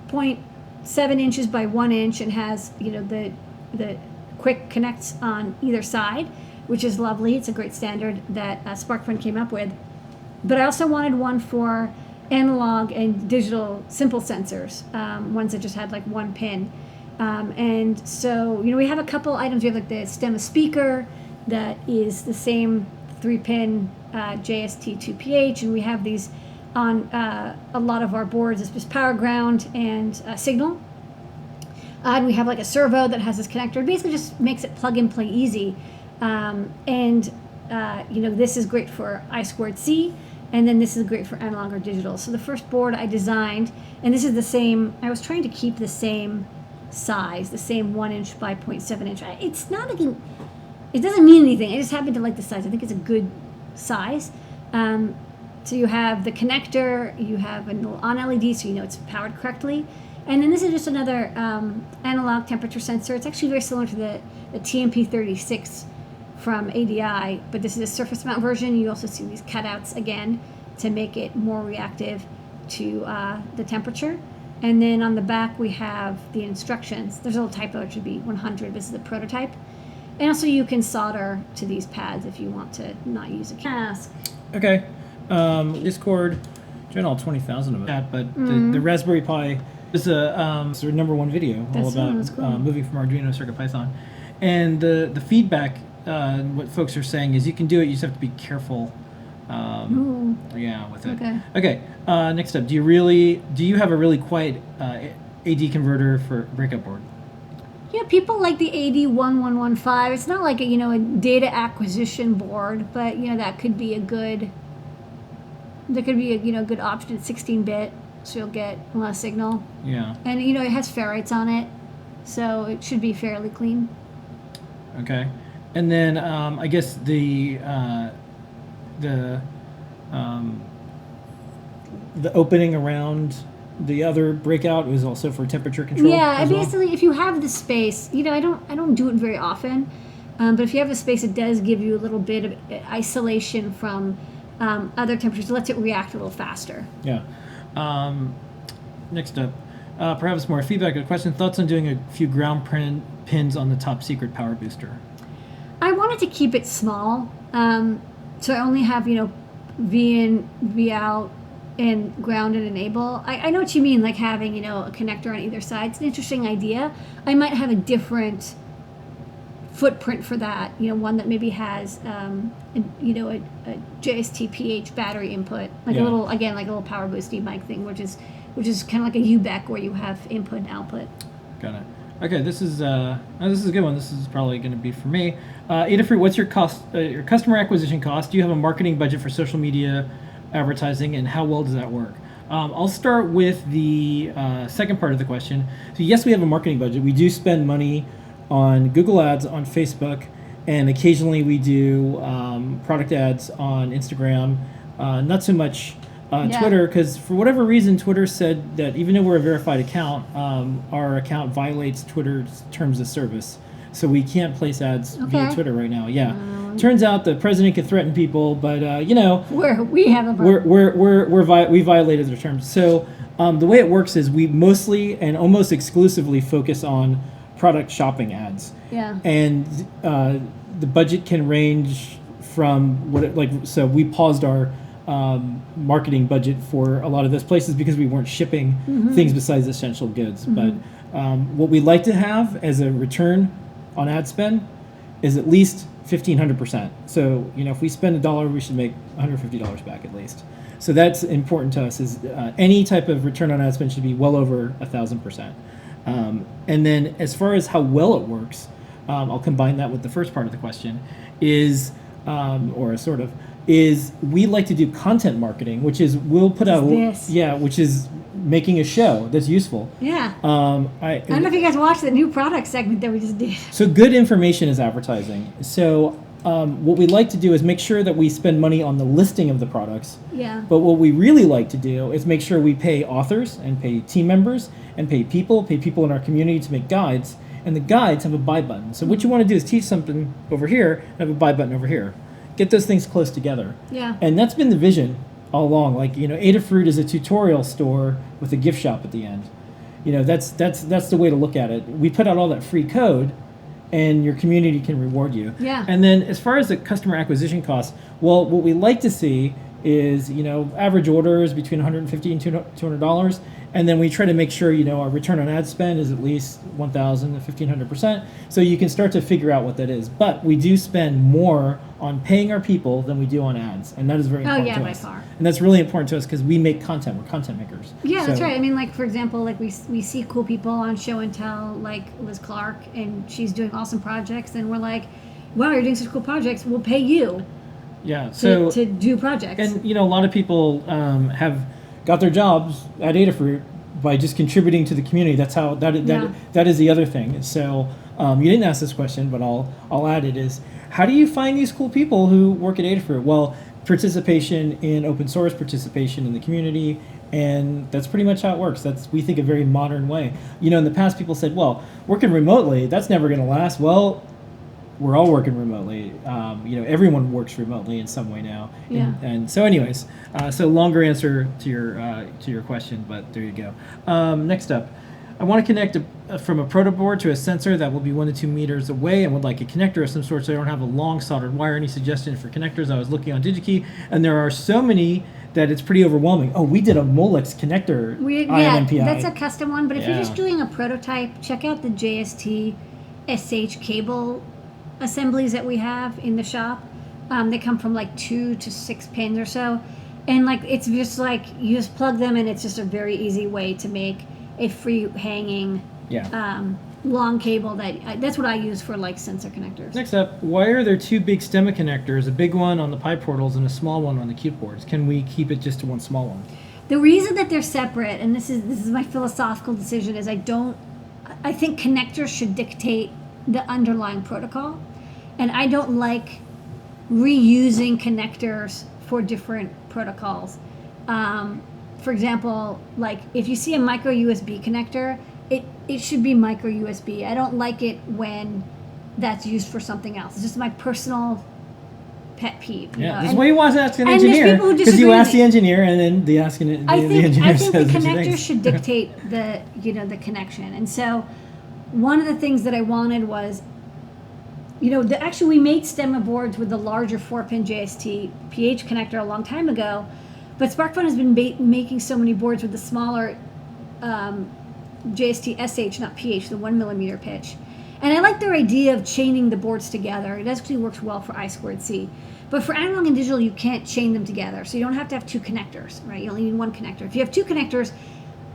0.7 inches by 1 inch and has, the quick connects on either side, which is lovely. It's a great standard that SparkFun came up with. But I also wanted one for analog and digital simple sensors, ones that just had like one pin. And so, we have a couple items. We have like the stemma speaker that is the same 3-pin JST2PH, and we have these on a lot of our boards. It's just power ground and signal. And we have like a servo that has this connector. It basically just makes it plug and play easy. This is great for I2C, and then this is great for analog or digital. So the first board I designed, and this is the same, I was trying to keep the same size, the same 1 inch by 0.7 inch. It's not like it doesn't mean anything. I just happen to like the size. I think it's a good size. So you have the connector, you have a little on LED, so it's powered correctly. And then this is just another analog temperature sensor. It's actually very similar to the TMP36 from ADI, but this is a surface mount version. You also see these cutouts again to make it more reactive to the temperature. And then on the back we have the instructions. There's a little typo, it should be 100. This is the prototype. And also you can solder to these pads if you want to not use a mask. Okay. Discord, join all 20,000 of that, but the Raspberry Pi is it's their #1 video all That's about cool. moving from Arduino to CircuitPython. And the feedback what folks are saying is you can do it. You just have to be careful. Yeah, with it. Okay. Okay. Next up, do you have a really quiet AD converter for breakout board? Yeah, people like the AD1115. It's not like a data acquisition board, but that could be a good. There could be a good option. It's 16-bit, so you'll get less signal. Yeah. And it has ferrites on it, so it should be fairly clean. Okay. And then I guess the opening around the other breakout was also for temperature control. Yeah, as well? basically, if you have the space, I don't do it very often, but if you have the space, it does give you a little bit of isolation from other temperatures. It lets it react a little faster. Yeah. Next up, perhaps more feedback. A question: thoughts on doing a few ground pins on the top secret power booster? I wanted to keep it small, so I only have V in, V out, and ground and enable. I know what you mean, like having a connector on either side. It's an interesting idea. I might have a different footprint for that. One that maybe has a JST-PH battery input, like Yeah. a little power boosty mic thing, which is kind of like a UBEC where you have input and output. Got it. Okay, this is a good one. This is probably going to be for me. Adafruit, what's your customer acquisition cost? Do you have a marketing budget for social media advertising, and how well does that work? I'll start with the second part of the question. So yes, we have a marketing budget. We do spend money on Google Ads, on Facebook, and occasionally we do product ads on Instagram. Not so much Yeah. Twitter, because for whatever reason, Twitter said that even though we're a verified account, our account violates Twitter's terms of service. So we can't place ads via Okay. Twitter right now. Yeah. Turns out the president can threaten people, but We have a problem. we violated their terms. So the way it works is we mostly and almost exclusively focus on product shopping ads. Yeah. And the budget can range from so we paused our marketing budget for a lot of those places because we weren't shipping things besides essential goods. But what we like to have as a return on ad spend is at least 1,500%. So if we spend $1, we should make $150 back at least. So that's important to us. Is any type of return on ad spend should be well over 1,000%. And then as far as how well it works, I'll combine that with the first part of the question. Is we like to do content marketing, which is we'll put out which is making a show that's useful. Yeah. I don't know if you guys watched the new product segment that we just did. So good information is advertising. So what we like to do is make sure that we spend money on the listing of the products. Yeah. But what we really like to do is make sure we pay authors and pay team members and pay people in our community to make guides. And the guides have a buy button. So what you want to do is teach something over here and have a buy button over here. Get those things close together. Yeah. And that's been the vision all along. Like, Adafruit is a tutorial store with a gift shop at the end. That's the way to look at it. We put out all that free code, and your community can reward you. Yeah. And then as far as the customer acquisition costs, well, what we like to see is, average orders between $150 and $200. And then we try to make sure, our return on ad spend is at least 1,000 to 1,500%. So you can start to figure out what that is. But we do spend more on paying our people than we do on ads. And that is very important to by us. far. And that's really important to us because we make content. We're content makers. Yeah, that's So- right. I mean, like, for example, like we see cool people on show and tell, like Liz Clark, and she's doing awesome projects, and we're like, wow, you're doing such cool projects, we'll pay you Yeah. So to do projects. And a lot of people have got their jobs at Adafruit by just contributing to the community. That's how that is the other thing. So you didn't ask this question, but I'll add it is, how do you find these cool people who work at Adafruit? Well, participation in open source, participation in the community, and that's pretty much how it works. That's, we think, a very modern way. In the past, people said, well, working remotely, that's never going to last. Well, we're all working remotely. Everyone works remotely in some way now. Yeah. And so, anyways, so longer answer to your question, but there you go. Next up, I want to connect from a proto board to a sensor that will be 1 to 2 meters away, and would like a connector of some sort, so I don't have a long soldered wire. Any suggestion for connectors? I was looking on DigiKey, and there are so many that it's pretty overwhelming. Oh, we did a Molex connector IMMPI. That's a custom one. But if you're Yeah. just doing a prototype, check out the JST SH cable assemblies that we have in the shop. They come from like 2 to 6 pins or so. And like it's just like you just plug them and it's just a very easy way to make a free hanging long cable that's what I use for like sensor connectors. Next up, why are there two big stemma connectors, a big one on the Pi portals and a small one on the Qt boards? Can we keep it just to one small one? The reason that they're separate, and this is my philosophical decision, is I think connectors should dictate the underlying protocol, and I don't like reusing connectors for different protocols. For example, like if you see a micro USB connector, it should be micro USB. I don't like it when that's used for something else. It's just my personal pet peeve. This is why you want to ask an and engineer, there's people who because you disagree ask with the me. engineer, and then the engineer I says think the what she connectors thinks. should dictate the connection. And so one of the things that I wanted was, actually we made stemma boards with the larger 4-pin JST PH connector a long time ago, but SparkFun has been making so many boards with the smaller JST SH, not PH, the 1mm pitch. And I like their idea of chaining the boards together. It actually works well for I2C. But for analog and digital, you can't chain them together. So you don't have to have two connectors, right? You only need one connector. If you have two connectors,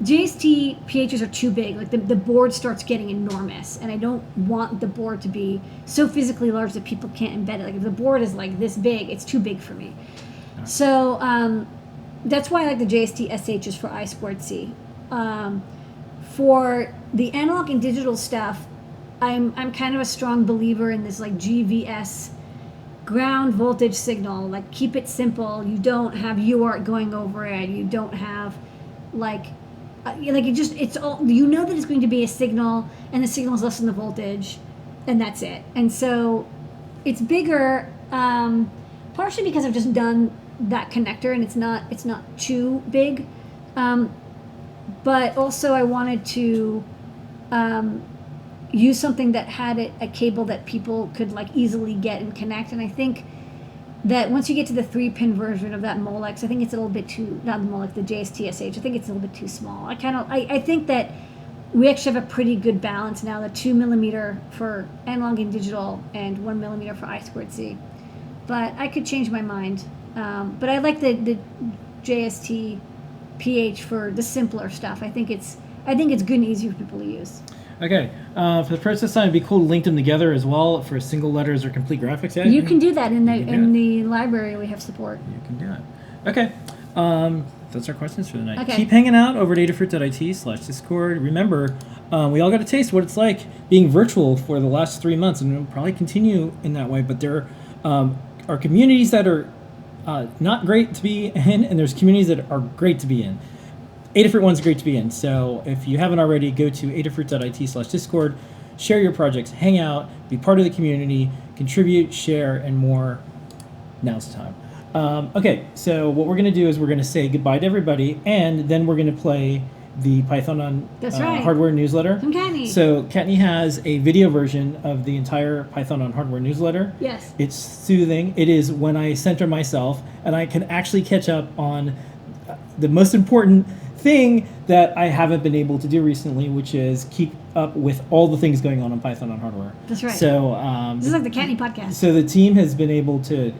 JST PHs are too big. Like the board starts getting enormous. And I don't want the board to be so physically large that people can't embed it. Like if the board is like this big, it's too big for me. So that's why I like the JST SHs for I2C. For the analog and digital stuff, I'm kind of a strong believer in this like GVS ground voltage signal. Like keep it simple. You don't have UART going over it. You don't have it's all, that it's going to be a signal, and the signal is less than the voltage, and that's it. And so it's bigger, partially because I've just done that connector and it's not too big. But also I wanted to use something that had a cable that people could like easily get and connect. And I think that once you get to the 3-pin version of that Molex, I think it's a little bit too, not the Molex, the JSTSH, I think it's a little bit too small. I think that we actually have a pretty good balance now, the 2mm for analog and digital and 1mm for I2C. But I could change my mind. But I like the JST PH for the simpler stuff. I think it's good and easy for people to use. Okay, for the process time, it'd be cool to link them together as well for single letters or complete graphics. Yeah, You can do that in the library. We have support. You can do it. Okay, that's our questions for the night. Okay. Keep hanging out over at adafruit.it/Discord. Remember, we all got to taste what it's like being virtual for the last 3 months, and it'll probably continue in that way. But there are communities that are not great to be in, and there's communities that are great to be in. Adafruit one's great to be in. So if you haven't already, go to adafruit.it/Discord, share your projects, hang out, be part of the community, contribute, share, and more. Now's the time. Okay, so what we're going to do is we're going to say goodbye to everybody, and then we're going to play the Python on That's right. Hardware newsletter. From Kattni. So Kattni has a video version of the entire Python on Hardware newsletter. Yes. It's soothing. It is when I center myself, and I can actually catch up on the most important thing that I haven't been able to do recently, which is keep up with all the things going on Python on Hardware. That's right. So This is like the Kattni podcast. so the team has been able to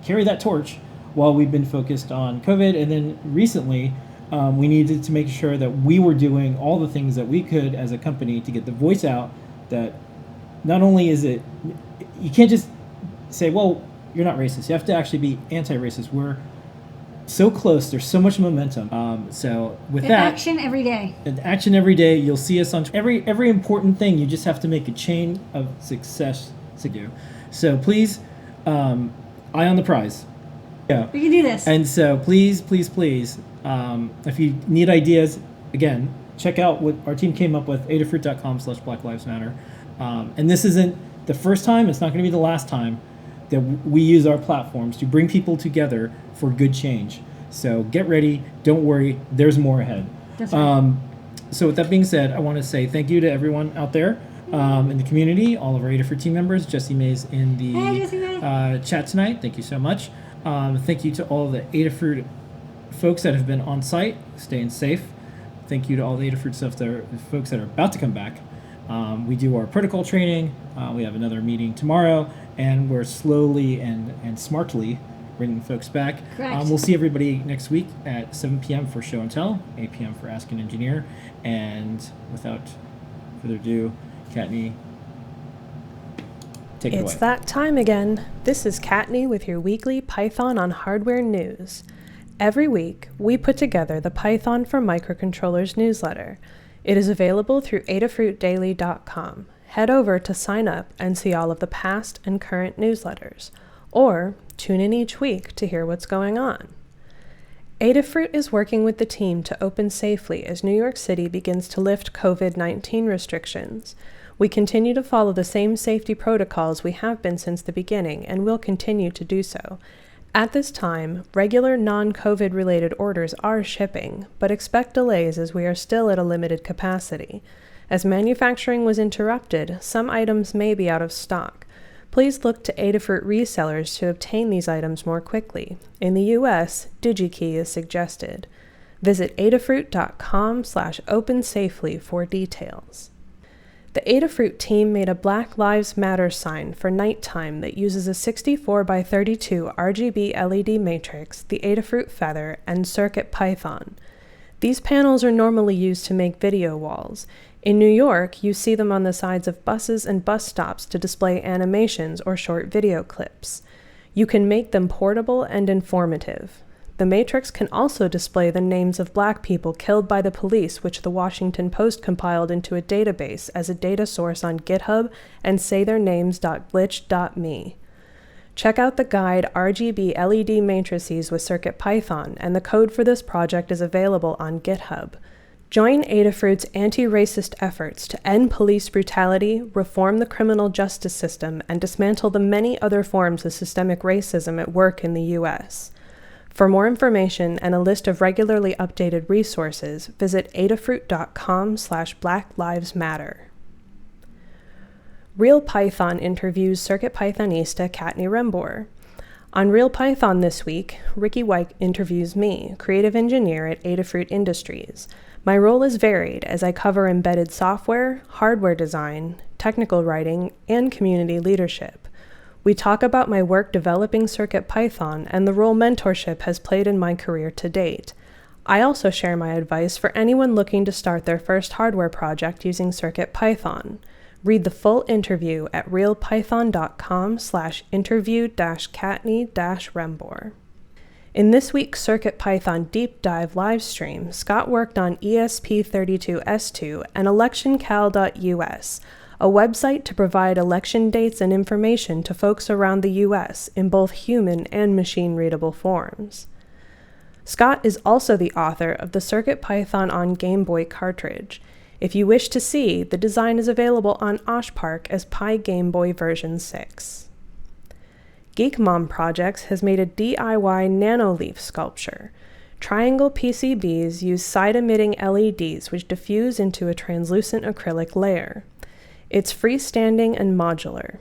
carry that torch while we've been focused on COVID, and then recently we needed to make sure that we were doing all the things that we could as a company to get the voice out that not only is it, you can't just say, well, you're not racist. You have to actually be anti-racist. We're so close. There's so much momentum. So with that, Action every day. action every day. You'll see us on every important thing. You just have to make a chain of success to do. So please, eye on the prize. Yeah. We can do this. And so please, please, please, if you need ideas, again, check out what our team came up with, adafruit.com/Black Lives Matter. And this isn't the first time. It's not going to be the last time that we use our platforms to bring people together for good change. So get ready. Don't worry. There's more ahead. That's right. So with that being said, I want to say thank you to everyone out there in the community, all of our Adafruit team members, Jessie Mays in the Hey, Jessie May. chat tonight. Thank you so much. Thank you to all the Adafruit folks that have been on site, staying safe. Thank you to all the Adafruit folks that are about to come back. We do our protocol training. We have another meeting tomorrow, and we're slowly and smartly bringing folks back. Correct. We'll see everybody next week at 7 p.m. for Show and Tell, 8 p.m. for Ask an Engineer. And without further ado, Kattni, take it away. It's that time again. This is Kattni with your weekly Python on Hardware news. Every week, we put together the Python for Microcontrollers newsletter. It is available through adafruitdaily.com. Head over to sign up and see all of the past and current newsletters, or tune in each week to hear what's going on. Adafruit is working with the team to open safely as New York City begins to lift COVID-19 restrictions. We continue to follow the same safety protocols we have been since the beginning and will continue to do so. At this time, regular non-COVID related orders are shipping, but expect delays as we are still at a limited capacity. As manufacturing was interrupted, some items may be out of stock. Please look to Adafruit resellers to obtain these items more quickly. In the US, DigiKey is suggested. Visit adafruit.com/opensafely for details. The Adafruit team made a Black Lives Matter sign for nighttime that uses a 64x32 RGB LED matrix, the Adafruit Feather, and CircuitPython. These panels are normally used to make video walls. In New York, you see them on the sides of buses and bus stops to display animations or short video clips. You can make them portable and informative. The matrix can also display the names of Black people killed by the police, which the Washington Post compiled into a database as a data source on GitHub and saytheirnames.glitch.me. Check out the guide RGB LED matrices with CircuitPython, and the code for this project is available on GitHub. Join Adafruit's anti-racist efforts to end police brutality, reform the criminal justice system, and dismantle the many other forms of systemic racism at work in the U.S. For more information and a list of regularly updated resources, visit adafruit.com/blacklivesmatter. Real Python interviews CircuitPythonista Kattni Rembor. On Real Python this week, Ricky White interviews me, creative engineer at Adafruit Industries. My role is varied as I cover embedded software, hardware design, technical writing, and community leadership. We talk about my work developing CircuitPython and the role mentorship has played in my career to date. I also share my advice for anyone looking to start their first hardware project using CircuitPython. Read the full interview at realpython.com/interview-kattni-rembor. In this week's CircuitPython Deep Dive livestream, Scott worked on ESP32S2 and electioncal.us, a website to provide election dates and information to folks around the U.S. in both human and machine-readable forms. Scott is also the author of the CircuitPython on Game Boy cartridge. If you wish to see, the design is available on OshPark as Pi Game Boy version 6. Geek Mom Projects has made a DIY nanoleaf sculpture. Triangle PCBs use side-emitting LEDs which diffuse into a translucent acrylic layer. It's freestanding and modular.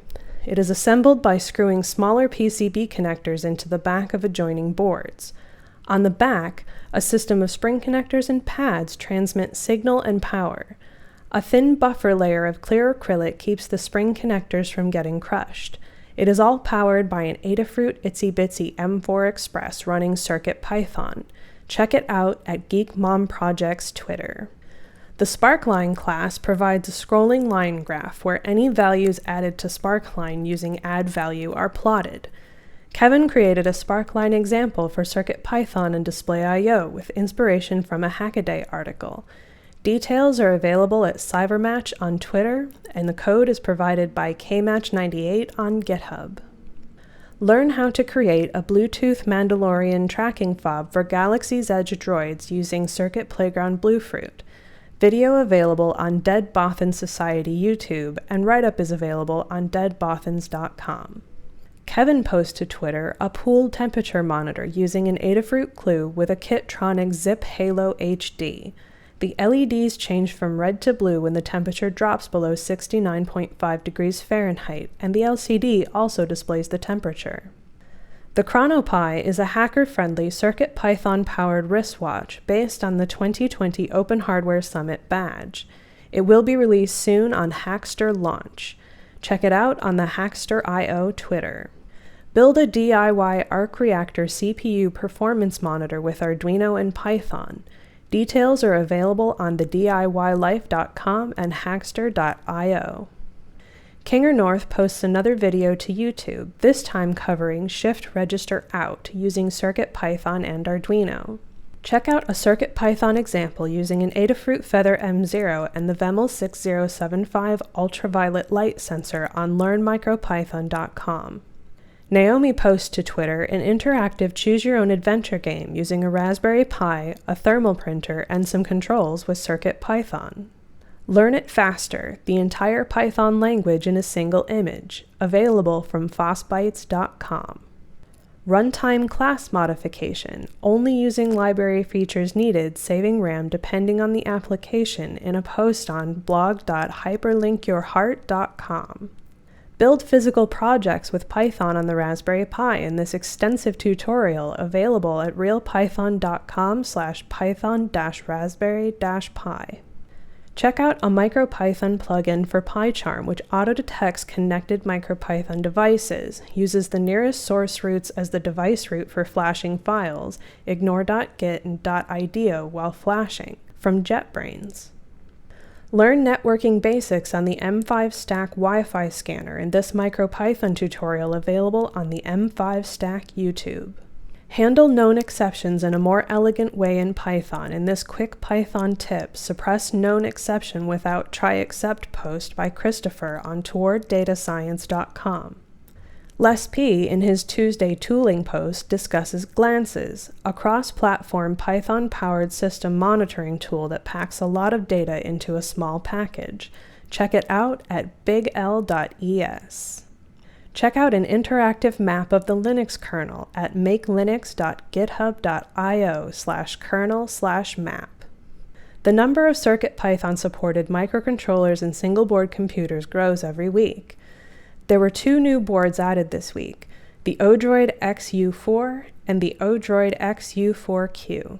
It is assembled by screwing smaller PCB connectors into the back of adjoining boards. On the back, a system of spring connectors and pads transmit signal and power. A thin buffer layer of clear acrylic keeps the spring connectors from getting crushed. It is all powered by an Adafruit Itsy Bitsy M4 Express running CircuitPython. Check it out at Geek Mom Project's Twitter. The Sparkline class provides a scrolling line graph where any values added to Sparkline using add value are plotted. Kevin created a Sparkline example for CircuitPython and Display.io with inspiration from a Hackaday article. Details are available at Cybermatch on Twitter, and the code is provided by KMatch98 on GitHub. Learn how to create a Bluetooth Mandalorian tracking fob for Galaxy's Edge droids using Circuit Playground Bluefruit. Video available on Dead Bothan Society YouTube, and write-up is available on deadbothans.com. Kevin posts to Twitter a pool temperature monitor using an Adafruit Clue with a Kittronic Zip Halo HD. The LEDs change from red to blue when the temperature drops below 69.5 degrees Fahrenheit, and the LCD also displays the temperature. The ChronoPi is a hacker-friendly CircuitPython-powered wristwatch based on the 2020 Open Hardware Summit badge. It will be released soon on Hackster Launch. Check it out on the Hackster.io Twitter. Build a DIY arc reactor CPU performance monitor with Arduino and Python. Details are available on the DIYlife.com and Hackster.io. Kinger North posts another video to YouTube, this time covering Shift Register Out using CircuitPython and Arduino. Check out a CircuitPython example using an Adafruit Feather M0 and the VEML 6075 ultraviolet light sensor on learnmicropython.com. Naomi posts to Twitter an interactive choose-your-own-adventure game using a Raspberry Pi, a thermal printer, and some controls with CircuitPython. Learn it faster, the entire Python language in a single image, available from fossbytes.com. Runtime class modification, only using library features needed, saving RAM depending on the application, in a post on blog.hyperlinkyourheart.com. Build physical projects with Python on the Raspberry Pi in this extensive tutorial available at realpython.com/python-raspberry-pi. Check out a MicroPython plugin for PyCharm which auto-detects connected MicroPython devices, uses the nearest source roots as the device root for flashing files, ignore.git and .ideo while flashing, from JetBrains. Learn networking basics on the M5 Stack Wi-Fi scanner in this MicroPython tutorial available on the M5 Stack YouTube. Handle known exceptions in a more elegant way in Python in this quick Python tip, Suppress Known Exception Without Try Except post by Christopher on towarddata-science.com. Les P. in his Tuesday tooling post discusses Glances, a cross-platform Python-powered system monitoring tool that packs a lot of data into a small package. Check it out at bigl.es. Check out an interactive map of the Linux kernel at makelinux.github.io/kernel/map. The number of CircuitPython-supported microcontrollers and single-board computers grows every week. There were 2 new boards added this week, the Odroid XU4 and the Odroid XU4Q.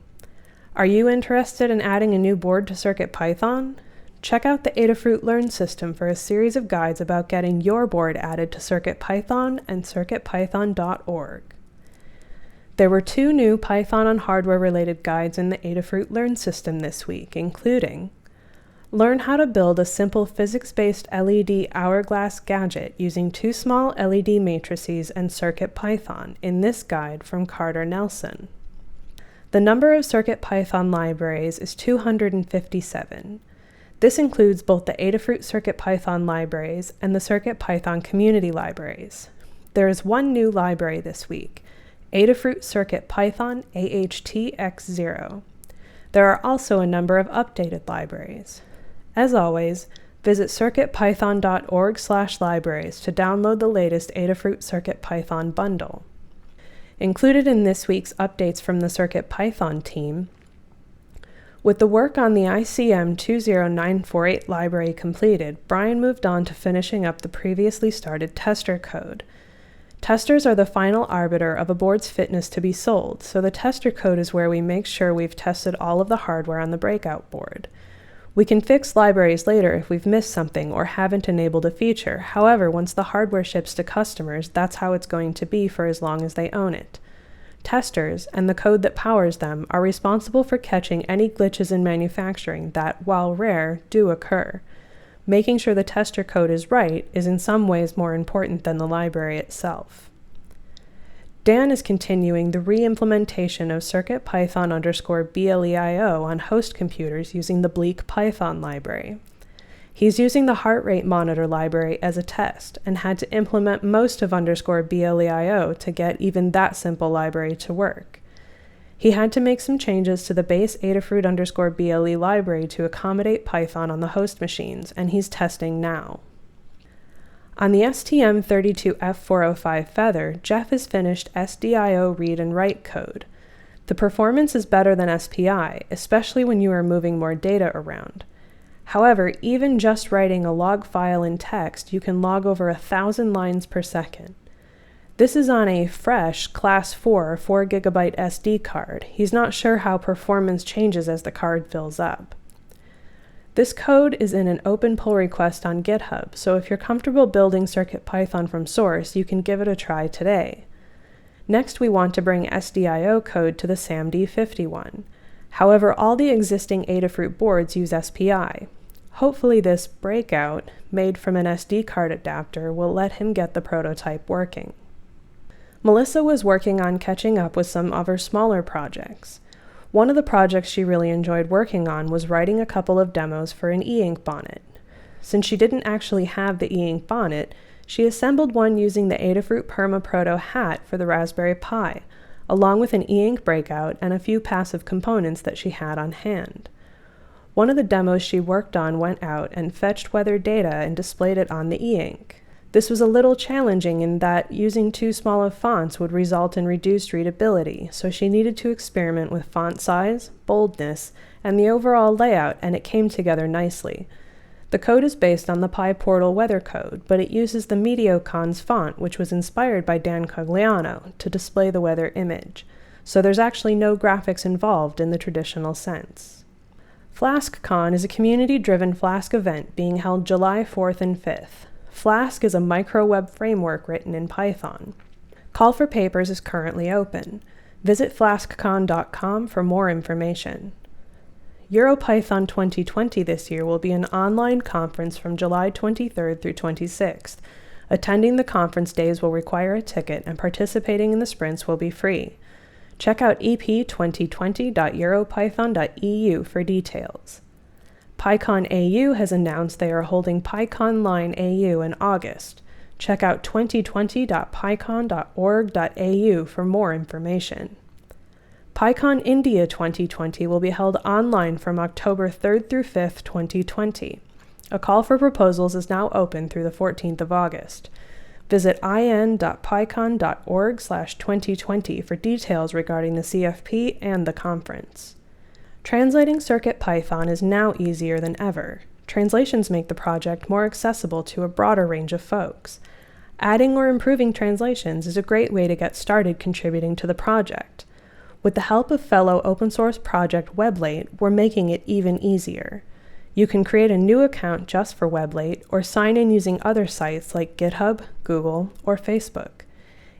Are you interested in adding a new board to CircuitPython? Check out the Adafruit Learn system for a series of guides about getting your board added to CircuitPython and circuitpython.org. There were 2 new Python on hardware-related guides in the Adafruit Learn system this week, including Learn how to build a simple physics-based LED hourglass gadget using 2 small LED matrices and CircuitPython in this guide from Carter Nelson. The number of CircuitPython libraries is 257. This includes both the Adafruit CircuitPython libraries and the CircuitPython community libraries. There is 1 new library this week, Adafruit CircuitPython AHTX0. There are also a number of updated libraries. As always, visit circuitpython.org/libraries to download the latest Adafruit CircuitPython bundle. Included in this week's updates from the CircuitPython team, with the work on the ICM 20948 library completed, Brian moved on to finishing up the previously started tester code. Testers are the final arbiter of a board's fitness to be sold, so the tester code is where we make sure we've tested all of the hardware on the breakout board. We can fix libraries later if we've missed something or haven't enabled a feature. However, once the hardware ships to customers, that's how it's going to be for as long as they own it. Testers, and the code that powers them, are responsible for catching any glitches in manufacturing that, while rare, do occur. Making sure the tester code is right is in some ways more important than the library itself. Dan is continuing the re-implementation of CircuitPython_BLEIO on host computers using the Bleak Python library. He's using the heart rate monitor library as a test and had to implement most of _BLEIO to get even that simple library to work. He had to make some changes to the base Adafruit _BLE library to accommodate Python on the host machines, and he's testing now. On the STM32F405 Feather, Jeff has finished SDIO read and write code. The performance is better than SPI, especially when you are moving more data around. However, even just writing a log file in text, you can log over 1,000 lines per second. This is on a fresh Class 4 4GB SD card. He's not sure how performance changes as the card fills up. This code is in an open pull request on GitHub, so if you're comfortable building CircuitPython from source, you can give it a try today. Next, we want to bring SDIO code to the SAMD51. However, all the existing Adafruit boards use SPI. Hopefully this breakout, made from an SD card adapter, will let him get the prototype working. Melissa was working on catching up with some of her smaller projects. One of the projects she really enjoyed working on was writing a couple of demos for an e-ink bonnet. Since she didn't actually have the e-ink bonnet, she assembled one using the Adafruit PermaProto hat for the Raspberry Pi, along with an e-ink breakout and a few passive components that she had on hand. One of the demos she worked on went out and fetched weather data and displayed it on the e-ink. This was a little challenging in that using too small of fonts would result in reduced readability, so she needed to experiment with font size, boldness, and the overall layout, and it came together nicely. The code is based on the PyPortal weather code, but it uses the MeteoCons font, which was inspired by Dan Cogliano, to display the weather image, so there's actually no graphics involved in the traditional sense. FlaskCon is a community-driven Flask event being held July 4th and 5th. Flask is a micro-web framework written in Python. Call for papers is currently open. Visit flaskcon.com for more information. EuroPython 2020 this year will be an online conference from July 23rd through 26th. Attending the conference days will require a ticket, and participating in the sprints will be free. Check out ep2020.europython.eu for details. PyCon AU has announced they are holding PyCon Line AU in August. Check out 2020.pycon.org.au for more information. PyCon India 2020 will be held online from October 3rd through 5th, 2020. A call for proposals is now open through the 14th of August. Visit in.pycon.org/2020 for details regarding the CFP and the conference. Translating CircuitPython is now easier than ever. Translations make the project more accessible to a broader range of folks. Adding or improving translations is a great way to get started contributing to the project. With the help of fellow open source project Weblate, we're making it even easier. You can create a new account just for Weblate or sign in using other sites like GitHub, Google, or Facebook.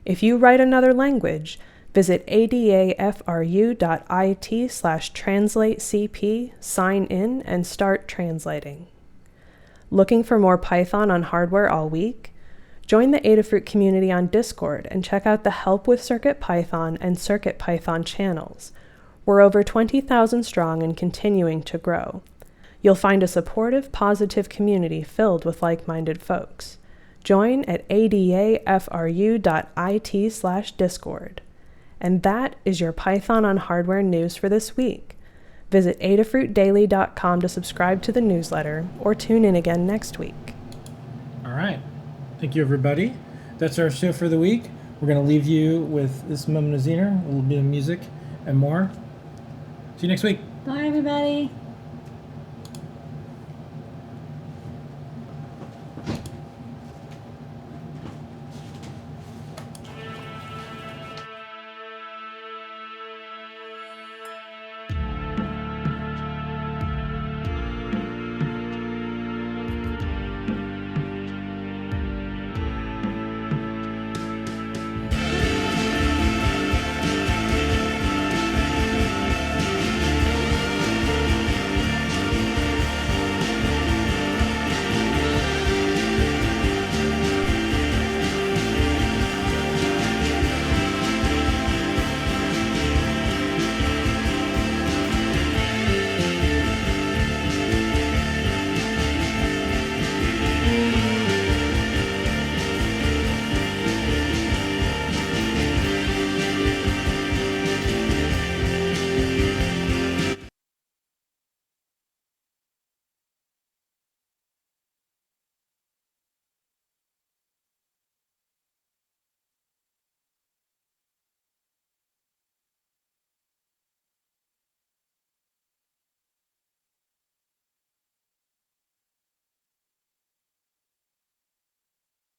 If you write another language, visit adafru.it/translatecp, sign in, and start translating. Looking for more Python on hardware all week? Join the Adafruit community on Discord and check out the Help with CircuitPython and CircuitPython channels. We're over 20,000 strong and continuing to grow. You'll find a supportive, positive community filled with like-minded folks. Join at adafru.it/discord. And that is your Python on hardware news for this week. Visit adafruitdaily.com to subscribe to the newsletter or tune in again next week. All right. Thank you, everybody. That's our show for the week. We're going to leave you with this moment of Zener, a little bit of music, and more. See you next week. Bye, everybody.